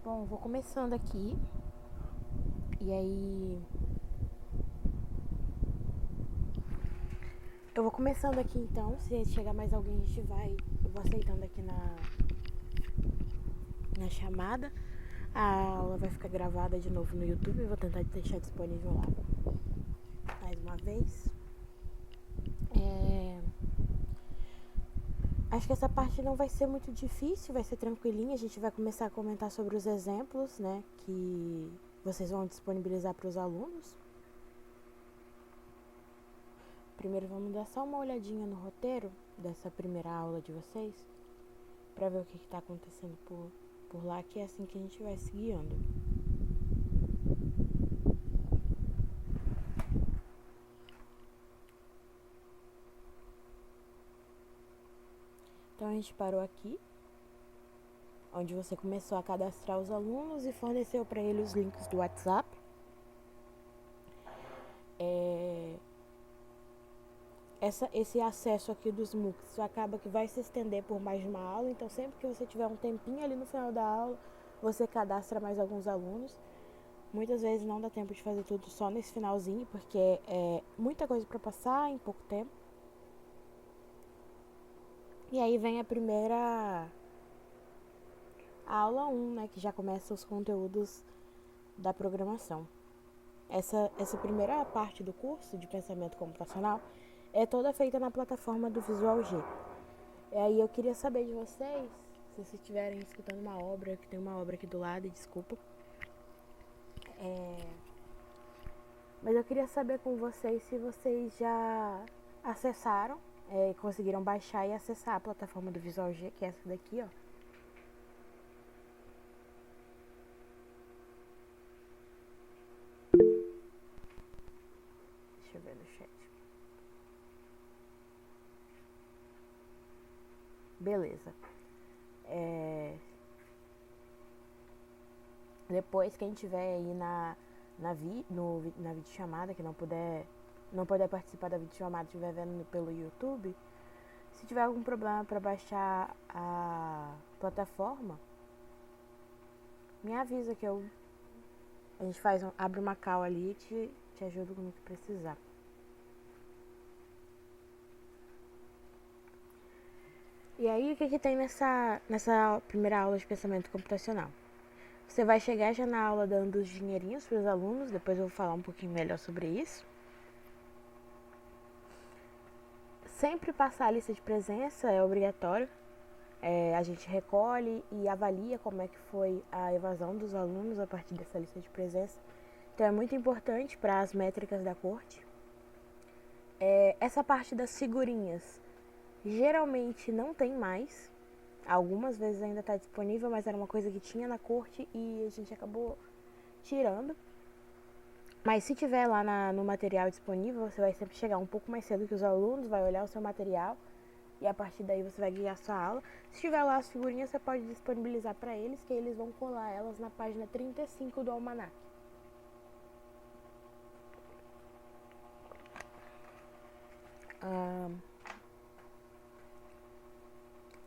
Bom, vou começando aqui. E aí... Eu vou começando aqui então. Se chegar mais alguém, a gente vai... Eu vou aceitando aqui na chamada. A aula vai ficar gravada de novo no YouTube. Eu vou tentar deixar disponível lá mais uma vez. Acho que essa parte não vai ser muito difícil, vai ser tranquilinha. A gente vai começar a comentar sobre os exemplos, né, que vocês vão disponibilizar para os alunos. Primeiro vamos dar só uma olhadinha no roteiro dessa primeira aula de vocês, para ver o que está acontecendo por lá, que é assim que a gente vai se guiando. Então a gente parou aqui, onde você começou a cadastrar os alunos e forneceu para eles os links do WhatsApp. Esse acesso aqui dos MOOCs acaba que vai se estender por mais de uma aula, então sempre que você tiver um tempinho ali no final da aula, você cadastra mais alguns alunos. Muitas vezes não dá tempo de fazer tudo só nesse finalzinho, porque é muita coisa para passar em pouco tempo. E aí vem a primeira aula 1, né, que já começa os conteúdos da programação. Essa primeira parte do curso de pensamento computacional é toda feita na plataforma do Visual G. E aí eu queria saber de vocês, se vocês estiverem escutando uma obra, que tem uma obra aqui do lado, desculpa. Mas eu queria saber com vocês se vocês já acessaram, conseguiram baixar e acessar a plataforma do Visual G, que é essa daqui, ó. Deixa eu ver no chat. Beleza. Depois, quem tiver aí na videochamada, que não puder participar da videochamada, estiver vendo pelo YouTube, se tiver algum problema para baixar a plataforma, me avisa que a gente abre uma call ali e te ajudo com o que precisar. E aí, o que tem nessa primeira aula de pensamento computacional? Você vai chegar já na aula dando os dinheirinhos para os alunos, depois eu vou falar um pouquinho melhor sobre isso. Sempre passar a lista de presença é obrigatório. A gente recolhe e avalia como é que foi a evasão dos alunos a partir dessa lista de presença. Então é muito importante para as métricas da corte. Essa parte das figurinhas geralmente não tem mais. Algumas vezes ainda está disponível, mas era uma coisa que tinha na corte e a gente acabou tirando. Mas se tiver lá no material disponível, você vai sempre chegar um pouco mais cedo que os alunos, vai olhar o seu material e a partir daí você vai guiar a sua aula. Se tiver lá as figurinhas, você pode disponibilizar para eles, que eles vão colar elas na página 35 do almanac.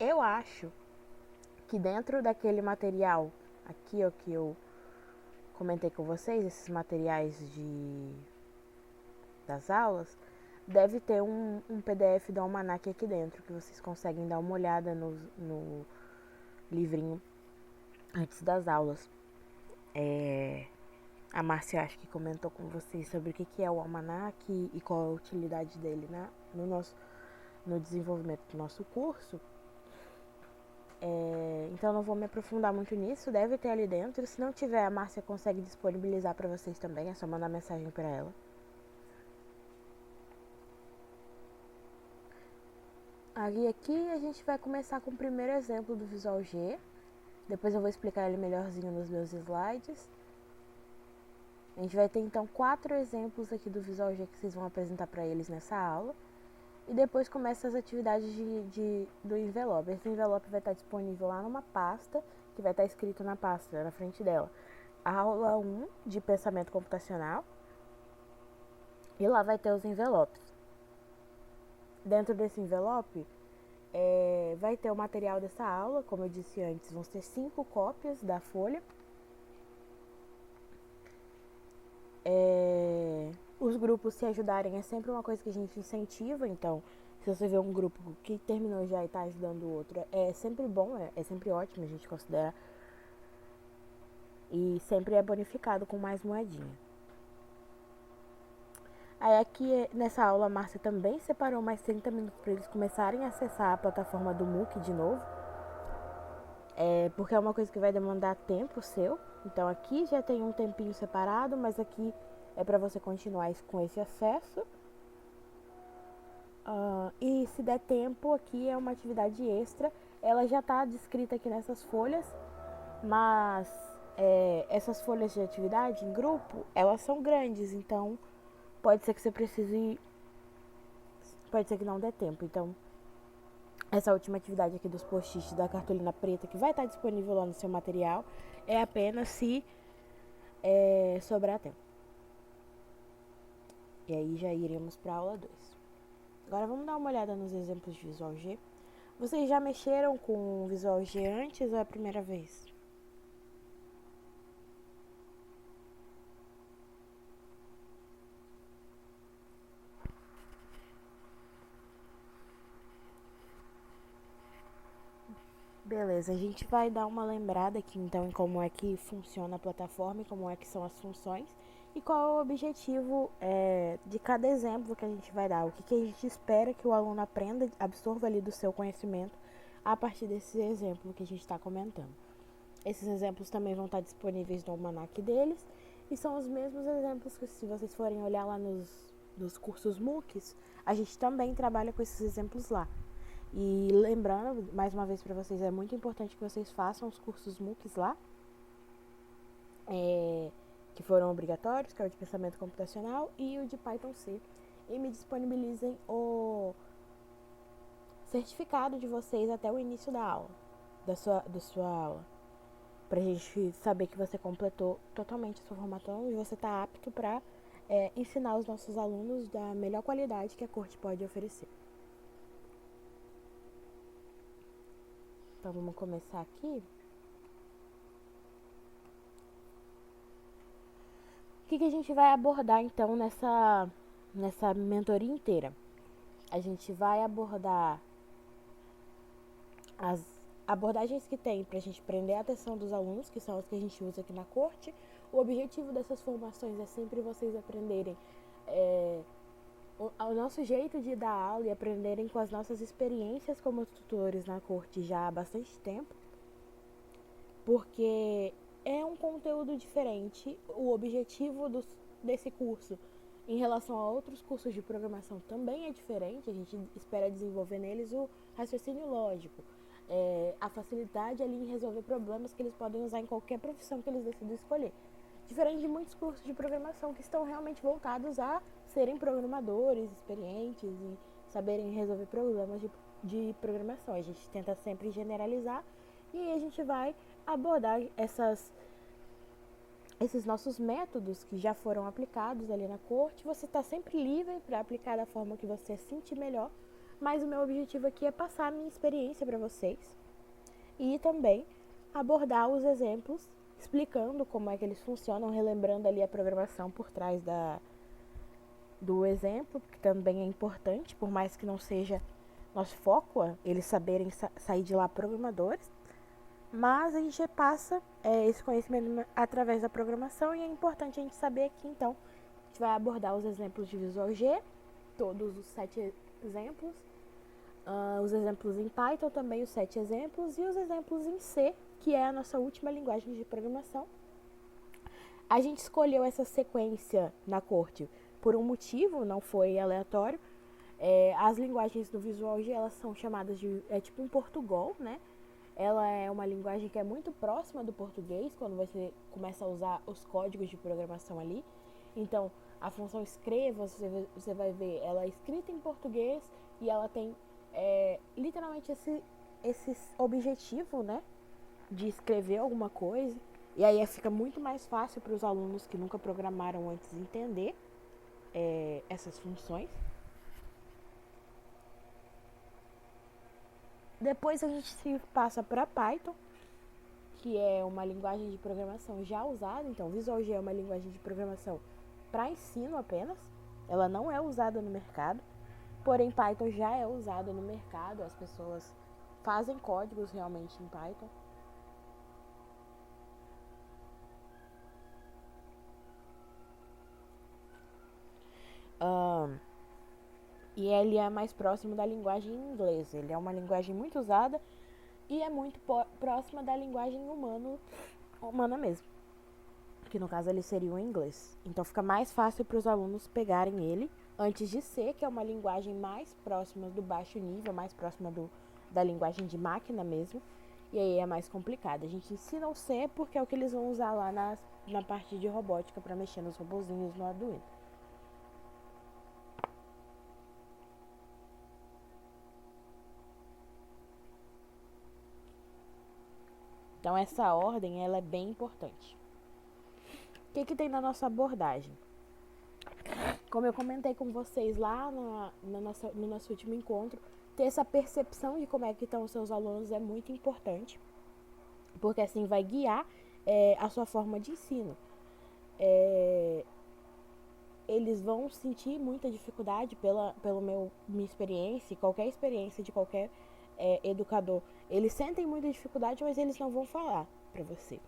Eu acho que dentro daquele material aqui, ó, que eu comentei com vocês, esses materiais das aulas, deve ter um PDF do almanac aqui dentro, que vocês conseguem dar uma olhada no livrinho antes das aulas. A Márcia acho que comentou com vocês sobre o que é o almanac e qual a utilidade dele, né, no desenvolvimento do nosso curso. Então não vou me aprofundar muito nisso, deve ter ali dentro. Se não tiver, a Márcia consegue disponibilizar para vocês também, é só mandar mensagem para ela. Aí aqui a gente vai começar com o primeiro exemplo do Visual G. Depois eu vou explicar ele melhorzinho nos meus slides. A gente vai ter então 4 exemplos aqui do Visual G que vocês vão apresentar para eles nessa aula. E depois começa as atividades do envelope. Esse envelope vai estar disponível lá numa pasta, que vai estar escrito na pasta, na frente dela. Aula 1 de pensamento computacional. E lá vai ter os envelopes. Dentro desse envelope, vai ter o material dessa aula, como eu disse antes, vão ser 5 cópias da folha. Os grupos se ajudarem é sempre uma coisa que a gente incentiva, então se você vê um grupo que terminou já e está ajudando o outro, é sempre bom, é sempre ótimo, a gente considera, e sempre é bonificado com mais moedinha. Aí aqui nessa aula a Márcia também separou mais 30 minutos para eles começarem a acessar a plataforma do MOOC de novo, porque é uma coisa que vai demandar tempo seu. Então aqui já tem um tempinho separado, mas aqui é para você continuar com esse acesso. E se der tempo, aqui é uma atividade extra. Ela já está descrita aqui nessas folhas, mas essas folhas de atividade em grupo, elas são grandes, então pode ser que você precise, pode ser que não dê tempo. Então, essa última atividade aqui dos post-its da cartolina preta, que vai estar disponível lá no seu material, é apenas se sobrar tempo. E aí já iremos para a aula 2. Agora vamos dar uma olhada nos exemplos de Visual G. Vocês já mexeram com o Visual G antes ou é a primeira vez? Beleza, a gente vai dar uma lembrada aqui então em como é que funciona a plataforma e como é que são as funções e qual é o objetivo de cada exemplo que a gente vai dar, o que a gente espera que o aluno aprenda, absorva ali do seu conhecimento a partir desse exemplo que a gente está comentando. Esses exemplos também vão estar disponíveis no almanac deles e são os mesmos exemplos que, se vocês forem olhar lá nos cursos MOOCs, a gente também trabalha com esses exemplos lá. E lembrando, mais uma vez para vocês, é muito importante que vocês façam os cursos MOOCs lá, que foram obrigatórios, que é o de pensamento computacional e o de Python C, e me disponibilizem o certificado de vocês até o início da aula, da sua aula, pra gente saber que você completou totalmente a sua formação e você está apto para ensinar os nossos alunos da melhor qualidade que a corte pode oferecer. Então vamos começar aqui. O que a gente vai abordar então nessa mentoria inteira? A gente vai abordar as abordagens que tem para a gente prender a atenção dos alunos, que são as que a gente usa aqui na corte. O objetivo dessas formações é sempre vocês aprenderem o nosso jeito de dar aula e aprenderem com as nossas experiências como tutores na corte já há bastante tempo, porque é um conteúdo diferente. O objetivo desse curso em relação a outros cursos de programação também é diferente. A gente espera desenvolver neles o raciocínio lógico, a facilidade ali em resolver problemas que eles podem usar em qualquer profissão que eles decidam escolher. Diferente de muitos cursos de programação que estão realmente voltados a serem programadores experientes e saberem resolver problemas de programação. A gente tenta sempre generalizar e aí a gente vai abordar esses nossos métodos que já foram aplicados ali na corte. Você está sempre livre para aplicar da forma que você sentir melhor, mas o meu objetivo aqui é passar a minha experiência para vocês e também abordar os exemplos, explicando como é que eles funcionam, relembrando ali a programação por trás do exemplo, que também é importante, por mais que não seja nosso foco, eles saberem sair de lá programadores. Mas a gente passa esse conhecimento através da programação e é importante a gente saber aqui, então, a gente vai abordar os exemplos de Visual G, todos os 7 exemplos, os exemplos em Python também, os 7 exemplos, e os exemplos em C, que é a nossa última linguagem de programação. A gente escolheu essa sequência na corte por um motivo, não foi aleatório. As linguagens do Visual G, elas são chamadas de, tipo um Portugal, né? Ela é uma linguagem que é muito próxima do português, quando você começa a usar os códigos de programação ali. Então, a função escreva, você vai ver, ela é escrita em português e ela tem literalmente esse objetivo, né, de escrever alguma coisa. E aí fica muito mais fácil para os alunos que nunca programaram antes entender essas funções. Depois a gente se passa para Python, que é uma linguagem de programação já usada. Então, Visual G é uma linguagem de programação para ensino apenas, ela não é usada no mercado, porém Python já é usada no mercado, as pessoas fazem códigos realmente em Python. E ele é mais próximo da linguagem inglesa. Ele é uma linguagem muito usada e é muito próxima da linguagem humana mesmo, que no caso ele seria o inglês. Então fica mais fácil para os alunos pegarem ele, antes de C, que é uma linguagem mais próxima do baixo nível, mais próxima da linguagem de máquina mesmo, e aí é mais complicado. A gente ensina o C porque é o que eles vão usar lá na parte de robótica para mexer nos robozinhos no Arduino. Então essa ordem ela é bem importante. O que tem na nossa abordagem? Como eu comentei com vocês lá no nosso último encontro, ter essa percepção de como é que estão os seus alunos é muito importante, porque assim vai guiar a sua forma de ensino. Eles vão sentir muita dificuldade pela minha experiência, qualquer experiência de qualquer educador. Eles sentem muita dificuldade, mas eles não vão falar para você.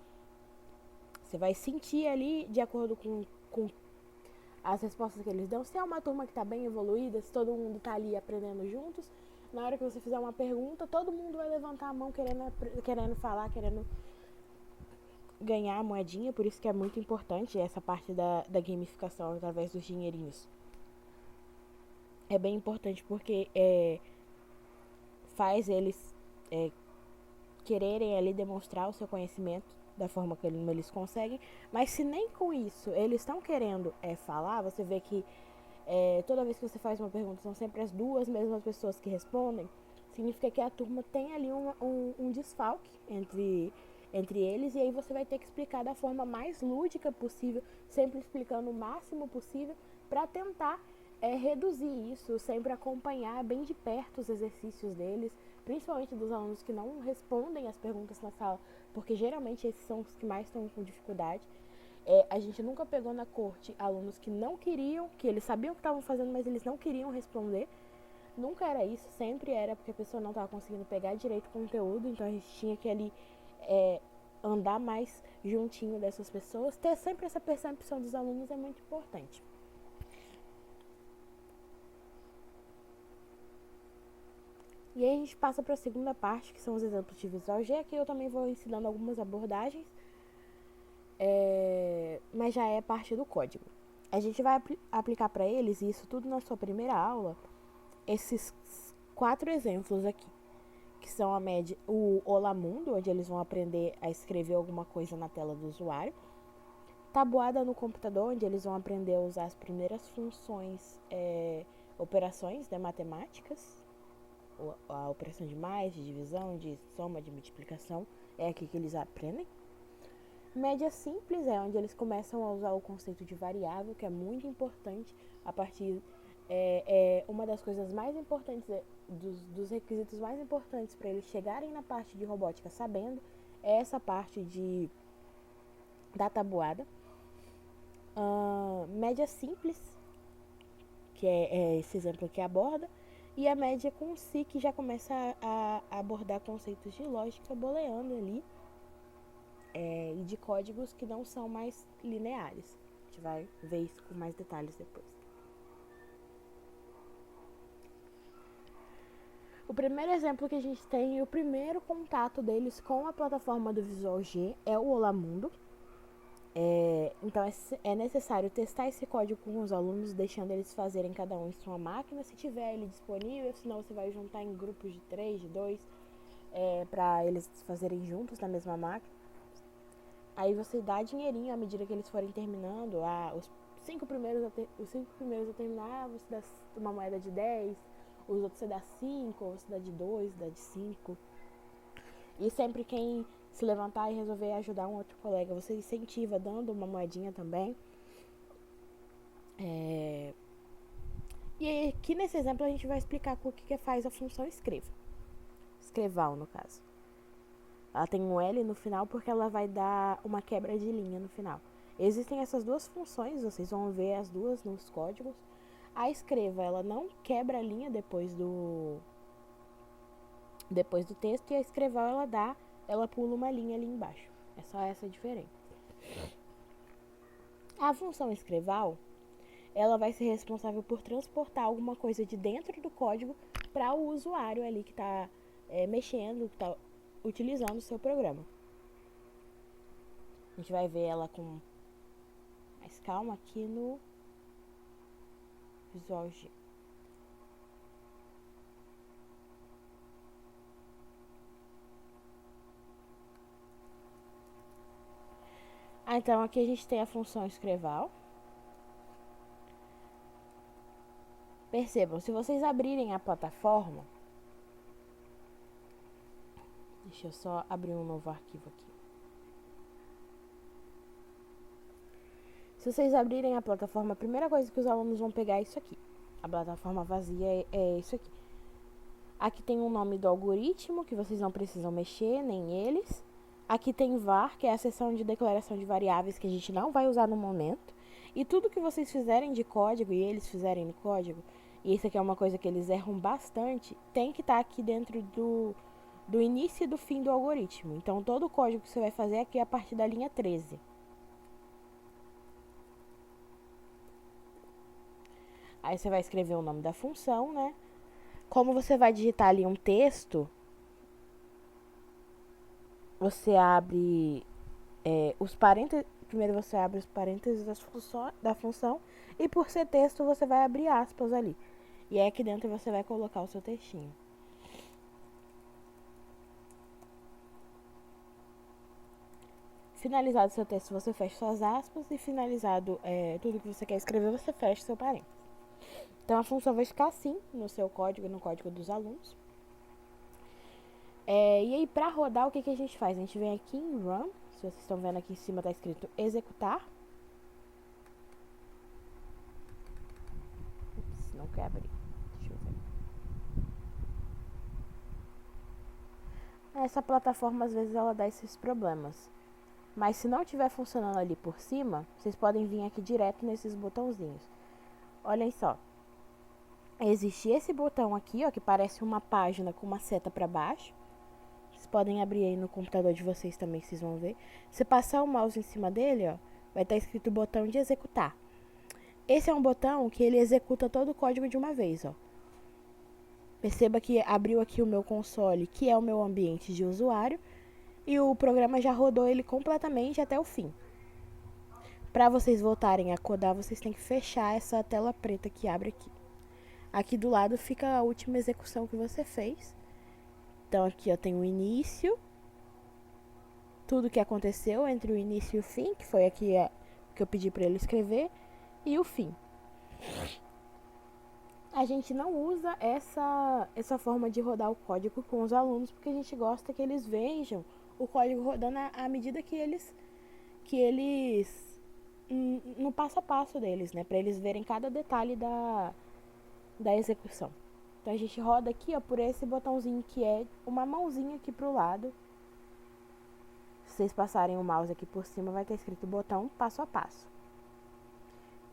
Você vai sentir ali, de acordo com as respostas que eles dão, se é uma turma que está bem evoluída, se todo mundo está ali aprendendo juntos, na hora que você fizer uma pergunta, todo mundo vai levantar a mão querendo falar, querendo ganhar a moedinha. Por isso que é muito importante essa parte da gamificação através dos dinheirinhos. É bem importante porque faz eles quererem ali demonstrar o seu conhecimento da forma que eles conseguem, mas se nem com isso eles estão querendo falar, você vê que toda vez que você faz uma pergunta são sempre as duas mesmas pessoas que respondem, significa que a turma tem ali um desfalque entre eles, e aí você vai ter que explicar da forma mais lúdica possível, sempre explicando o máximo possível para tentar reduzir isso, sempre acompanhar bem de perto os exercícios deles, principalmente dos alunos que não respondem as perguntas na sala, porque geralmente esses são os que mais estão com dificuldade. A gente nunca pegou na corte alunos que não queriam, que eles sabiam o que estavam fazendo, mas eles não queriam responder. Nunca era isso, sempre era porque a pessoa não estava conseguindo pegar direito o conteúdo, então a gente tinha que ali andar mais juntinho dessas pessoas. Ter sempre essa percepção dos alunos é muito importante. E aí a gente passa para a segunda parte, que são os exemplos de Visual G. Aqui eu também vou ensinando algumas abordagens, mas já é parte do código. A gente vai aplicar para eles, e isso tudo na sua primeira aula, esses 4 exemplos aqui, que são o Olá Mundo, onde eles vão aprender a escrever alguma coisa na tela do usuário. Tabuada no computador, onde eles vão aprender a usar as primeiras funções, operações matemáticas, a operação de mais, de divisão, de soma, de multiplicação, é aqui que eles aprendem. Média simples é onde eles começam a usar o conceito de variável, que é muito importante. A partir uma das coisas mais importantes, dos requisitos mais importantes para eles chegarem na parte de robótica sabendo, é essa parte da tabuada. Média simples, que é esse exemplo que aborda, e a média com si, que já começa a abordar conceitos de lógica booleana ali, e de códigos que não são mais lineares. A gente vai ver isso com mais detalhes depois. O primeiro exemplo que a gente tem, o primeiro contato deles com a plataforma do Visual G é o Olá Mundo. Então é necessário testar esse código com os alunos, deixando eles fazerem cada um em sua máquina, se tiver ele disponível, senão você vai juntar em grupos de 3, de 2, para eles fazerem juntos na mesma máquina. Aí você dá dinheirinho à medida que eles forem terminando. Os 5 primeiros a terminar, você dá uma moeda de 10, os outros você dá 5, ou você dá de 2, dá de 5. E sempre quem se levantar e resolver ajudar um outro colega, você incentiva dando uma moedinha também. E aqui nesse exemplo a gente vai explicar o que faz a função escreva. Escreval, no caso. Ela tem um L no final porque ela vai dar uma quebra de linha no final. Existem essas duas funções, vocês vão ver as duas nos códigos. A escreva, ela não quebra a linha depois do texto, e a escreval, ela pula uma linha ali embaixo. É só essa a diferença. A função escreval, ela vai ser responsável por transportar alguma coisa de dentro do código para o usuário ali que está mexendo, que está utilizando o seu programa. A gente vai ver ela com mais calma aqui no Visual G. Então aqui a gente tem a função escreval. Percebam, se vocês abrirem a plataforma, deixa eu só abrir um novo arquivo aqui. Se vocês abrirem a plataforma, a primeira coisa que os alunos vão pegar é isso aqui. A plataforma vazia é isso aqui. Aqui tem o nome do algoritmo, que vocês não precisam mexer, nem eles. Aqui tem var, que é a seção de declaração de variáveis, que a gente não vai usar no momento. E tudo que vocês fizerem de código, e eles fizerem no código, e isso aqui é uma coisa que eles erram bastante, tem que estar aqui dentro do início e do fim do algoritmo. Então, todo o código que você vai fazer aqui é a partir da linha 13. Aí você vai escrever o nome da função, né? Como você vai digitar ali um texto, você abre os parênteses. Primeiro você abre os parênteses da função, e por ser texto você vai abrir aspas ali. E aí aqui dentro você vai colocar o seu textinho. Finalizado o seu texto, você fecha suas aspas, e finalizado tudo que você quer escrever, você fecha seu parênteses. Então a função vai ficar assim no seu código, no código dos alunos. E aí, para rodar, o que a gente faz? A gente vem aqui em Run. Se vocês estão vendo, aqui em cima está escrito executar. Ups, não quer abrir. Deixa eu ver. Essa plataforma, às vezes, ela dá esses problemas. Mas se não estiver funcionando ali por cima, vocês podem vir aqui direto nesses botãozinhos. Olhem só. Existe esse botão aqui, ó, que parece uma página com uma seta para baixo. Vocês podem abrir aí no computador de vocês também, que vocês vão ver. Se passar o mouse em cima dele, ó, vai estar escrito botão de executar. Esse é um botão que ele executa todo o código de uma vez, ó. Perceba que abriu aqui o meu console, que é o meu ambiente de usuário, e o programa já rodou ele completamente até o fim. Para vocês voltarem a codar, vocês têm que fechar essa tela preta que abre aqui. Aqui do lado fica a última execução que você fez. Então aqui eu tenho o início, tudo que aconteceu entre o início e o fim, que foi aqui que eu pedi para ele escrever, e o fim. A gente não usa essa forma de rodar o código com os alunos, porque a gente gosta que eles vejam o código rodando à medida que eles no passo a passo deles, né, para eles verem cada detalhe da execução. Então a gente roda aqui, ó, por esse botãozinho que é uma mãozinha aqui pro lado. Se vocês passarem o mouse aqui por cima, vai estar escrito botão passo a passo.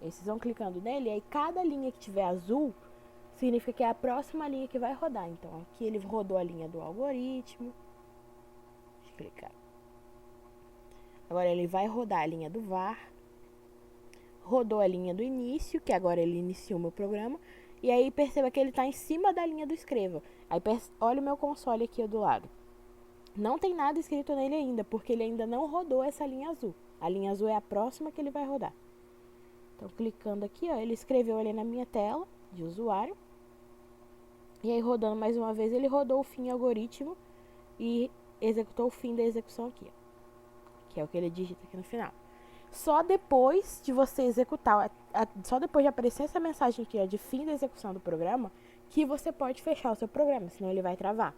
E vocês vão clicando nele, e aí cada linha que tiver azul significa que é a próxima linha que vai rodar. Então aqui ele rodou a linha do algoritmo. Deixa eu clicar. Agora ele vai rodar a linha do var. Rodou a linha do início, que agora ele iniciou o meu programa. E aí perceba que ele está em cima da linha do escreva. Aí olha o meu console aqui do lado. Não tem nada escrito nele ainda, porque ele ainda não rodou essa linha azul. A linha azul é a próxima que ele vai rodar. Então, clicando aqui, ó, ele escreveu ali na minha tela de usuário. E aí, rodando mais uma vez, ele rodou o fim algoritmo e executou o fim da execução aqui, ó, que é o que ele digita aqui no final. Só depois de você executar, só depois de aparecer essa mensagem aqui, ó, de fim da execução do programa, que você pode fechar o seu programa, senão ele vai travar.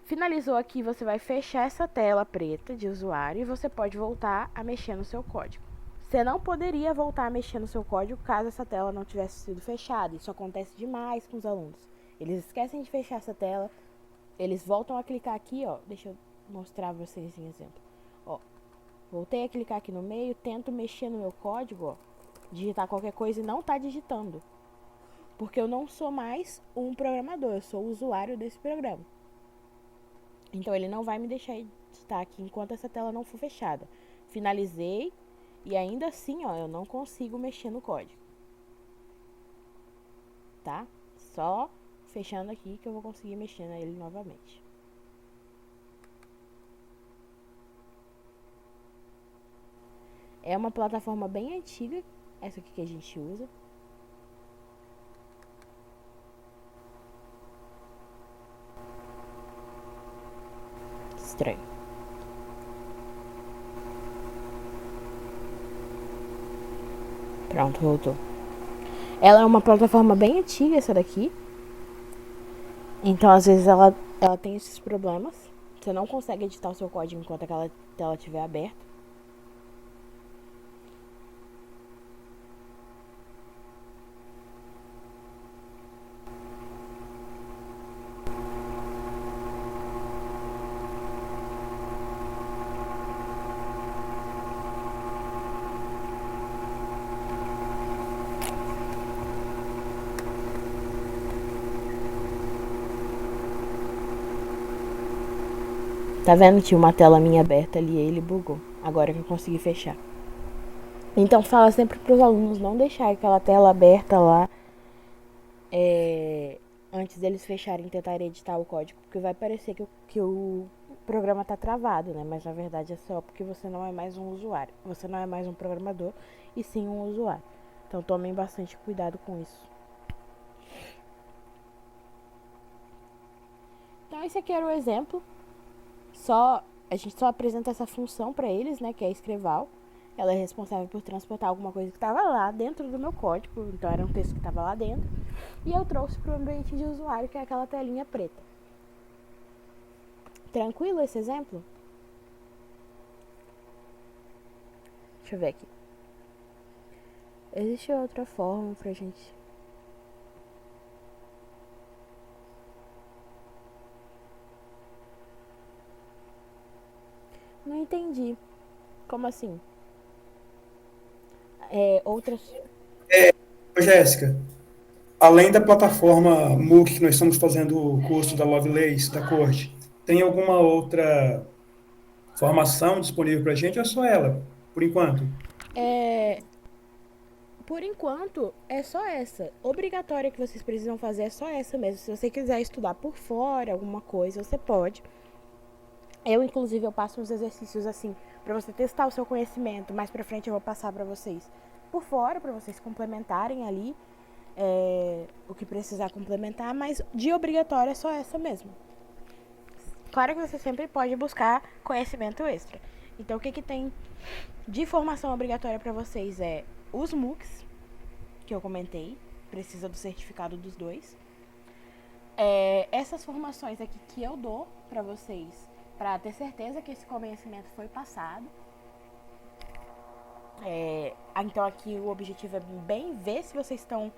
Finalizou aqui, você vai fechar essa tela preta de usuário e você pode voltar a mexer no seu código. Você não poderia voltar a mexer no seu código caso essa tela não tivesse sido fechada. Isso acontece demais com os alunos. Eles esquecem de fechar essa tela, eles voltam a clicar aqui, ó. Deixa eu mostrar pra vocês em exemplo. Ó, Voltei a clicar aqui no meio, tento mexer no meu código, ó, digitar qualquer coisa e não tá digitando. Porque eu não sou mais um programador, eu sou o usuário desse programa. Então ele não vai me deixar editar aqui enquanto essa tela não for fechada. Finalizei e ainda assim, ó, eu não consigo mexer no código. Tá? Só fechando aqui que eu vou conseguir mexer nele novamente. É uma plataforma bem antiga, essa aqui que a gente usa. Estranho. Pronto, voltou. Ela é uma plataforma bem antiga, essa daqui. Então, às vezes, ela tem esses problemas. Você não consegue editar o seu código enquanto aquela tela estiver aberta. Tá vendo? Tinha uma tela minha aberta ali e ele bugou. Agora que eu consegui fechar. Então fala sempre pros alunos não deixar aquela tela aberta lá antes deles fecharem e tentarem editar o código. Porque vai parecer que o programa tá travado, né? Mas na verdade é só porque você não é mais um usuário. Você não é mais um programador e sim um usuário. Então tomem bastante cuidado com isso. Então esse aqui era o exemplo. A gente só apresenta essa função para eles, né, que é a escreval. Ela é responsável por transportar alguma coisa que estava lá dentro do meu código, então era um texto que estava lá dentro. E eu trouxe para o ambiente de usuário, que é aquela telinha preta. Tranquilo esse exemplo? Deixa eu ver aqui. Existe outra forma pra gente... Não entendi. Como assim? Outras... Ô, Jéssica, além da plataforma MOOC que nós estamos fazendo o curso da Lovelace, da corte, tem alguma outra formação disponível para a gente ou é só ela, por enquanto? É, por enquanto, é só essa. Obrigatória que vocês precisam fazer é só essa mesmo. Se você quiser estudar por fora alguma coisa, você pode. Inclusive, eu passo uns exercícios assim para você testar o seu conhecimento. Mais pra frente eu vou passar para vocês por fora, para vocês complementarem ali o que precisar complementar, mas de obrigatório é só essa mesmo. Claro que você sempre pode buscar conhecimento extra. Então, o que tem de formação obrigatória para vocês é os MOOCs, que eu comentei, precisa do certificado dos dois. Essas formações aqui que eu dou para vocês, para ter certeza que esse conhecimento foi passado. Então aqui o objetivo é bem ver se vocês estão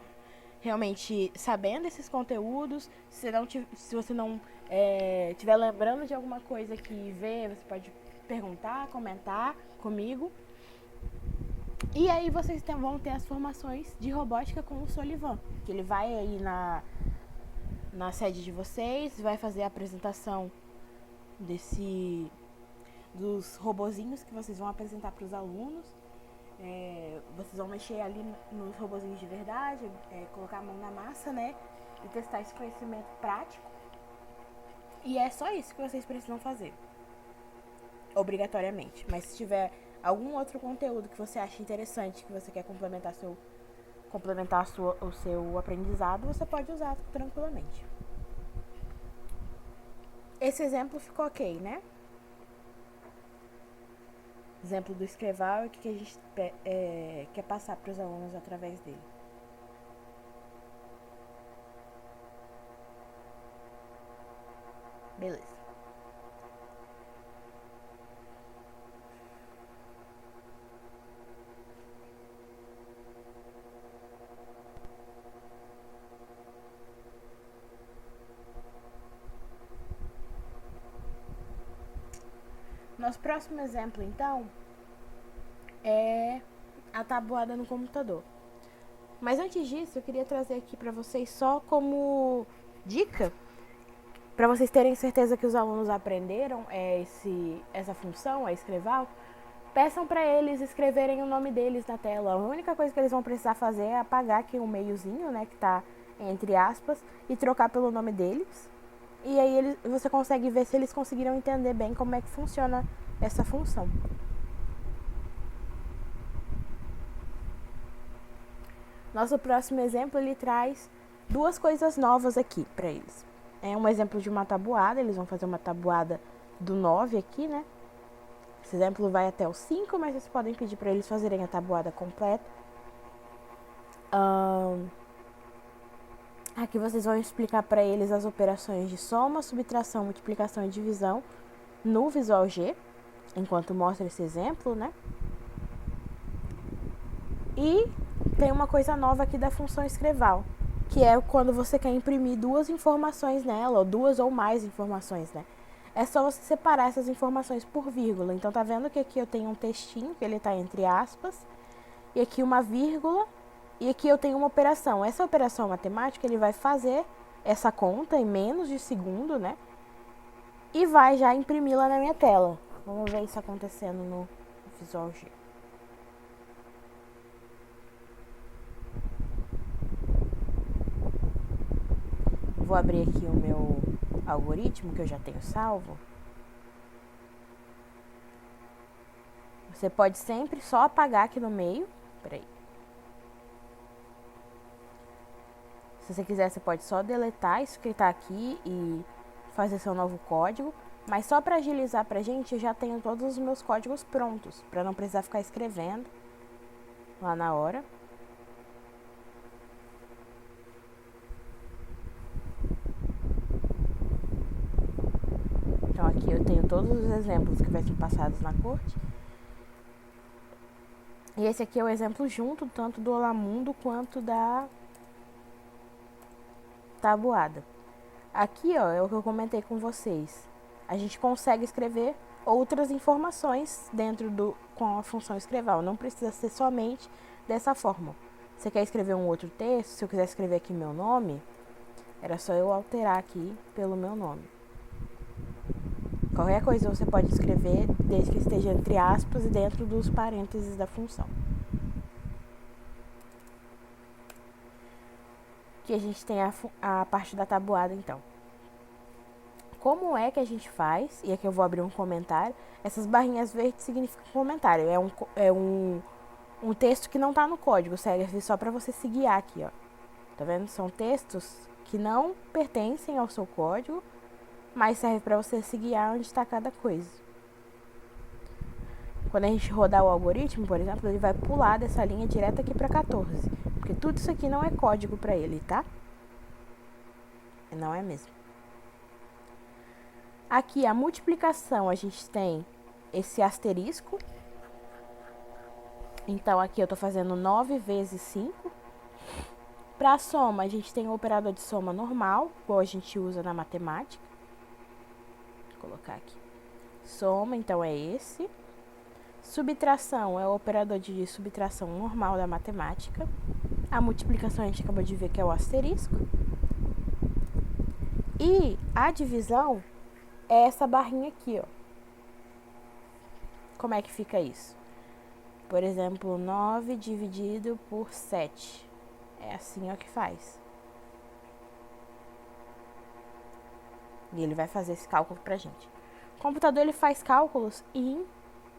realmente sabendo esses conteúdos. Se você não estiver lembrando de alguma coisa que vê, você pode perguntar, comentar comigo. E aí vocês vão ter as formações de robótica com o Solivan, que ele vai aí na sede de vocês, vai fazer a apresentação dos robozinhos que vocês vão apresentar para os alunos. Vocês vão mexer ali nos robozinhos de verdade, colocar a mão na massa, né? E testar esse conhecimento prático. E é só isso que vocês precisam fazer, obrigatoriamente. Mas se tiver algum outro conteúdo que você acha interessante, que você quer complementar o seu aprendizado, você pode usar tranquilamente. Esse exemplo ficou ok, né? Exemplo do escreval e o que a gente quer passar para os alunos através dele. Beleza. Nosso próximo exemplo, então, é a tabuada no computador. Mas antes disso, eu queria trazer aqui para vocês só como dica, para vocês terem certeza que os alunos aprenderam essa função, a escreval. Peçam para eles escreverem o nome deles na tela. A única coisa que eles vão precisar fazer é apagar aqui o meiozinho, né, que está entre aspas, e trocar pelo nome deles. E aí você consegue ver se eles conseguiram entender bem como é que funciona essa função. Nosso próximo exemplo, ele traz duas coisas novas aqui para eles. É um exemplo de uma tabuada, eles vão fazer uma tabuada do 9 aqui, né? Esse exemplo vai até o 5, mas vocês podem pedir para eles fazerem a tabuada completa. Aqui vocês vão explicar para eles as operações de soma, subtração, multiplicação e divisão no Visual G, enquanto mostra esse exemplo, né? E tem uma coisa nova aqui da função escreval, que é quando você quer imprimir duas informações nela, ou duas ou mais informações, né? É só você separar essas informações por vírgula. Então, tá vendo que aqui eu tenho um textinho, que ele tá entre aspas, e aqui uma vírgula, e aqui eu tenho uma operação. Essa operação matemática, ele vai fazer essa conta em menos de segundo, né? E vai já imprimir lá na minha tela. Vamos ver isso acontecendo no Visual G. Vou abrir aqui o meu algoritmo, que eu já tenho salvo. Você pode sempre só apagar aqui no meio. Peraí. Se você quiser, você pode só deletar isso que tá aqui e fazer seu novo código. Mas só para agilizar pra gente, eu já tenho todos os meus códigos prontos, para não precisar ficar escrevendo lá na hora. Então aqui eu tenho todos os exemplos que vai ser passados na corte. E esse aqui é o exemplo junto, tanto do Olamundo quanto da tabuada. Aqui, ó, é o que eu comentei com vocês. A gente consegue escrever outras informações com a função escreval. Não precisa ser somente dessa forma. Você quer escrever um outro texto? Se eu quiser escrever aqui meu nome, era só eu alterar aqui pelo meu nome. Qualquer coisa você pode escrever, desde que esteja entre aspas e dentro dos parênteses da função. Aqui a gente tem a parte da tabuada, então. Como é que a gente faz? E aqui eu vou abrir um comentário. Essas barrinhas verdes significam comentário. É um texto que não está no código, serve só para você se guiar aqui, ó. Tá vendo? São textos que não pertencem ao seu código, mas serve para você se guiar onde está cada coisa. Quando a gente rodar o algoritmo, por exemplo, ele vai pular dessa linha direto aqui para 14, porque tudo isso aqui não é código para ele, tá? Não é mesmo. Aqui a multiplicação, a gente tem esse asterisco. Então aqui eu tô fazendo 9 vezes 5. Para a soma, a gente tem o operador de soma normal, igual a gente usa na matemática. Vou colocar aqui. Soma, então é esse. Subtração é o operador de subtração normal da matemática. A multiplicação a gente acabou de ver que é o asterisco. E a divisão é essa barrinha aqui, ó. Como é que fica isso? Por exemplo, 9 dividido por 7. É assim, ó, que faz. E ele vai fazer esse cálculo pra gente. O computador, ele faz cálculos em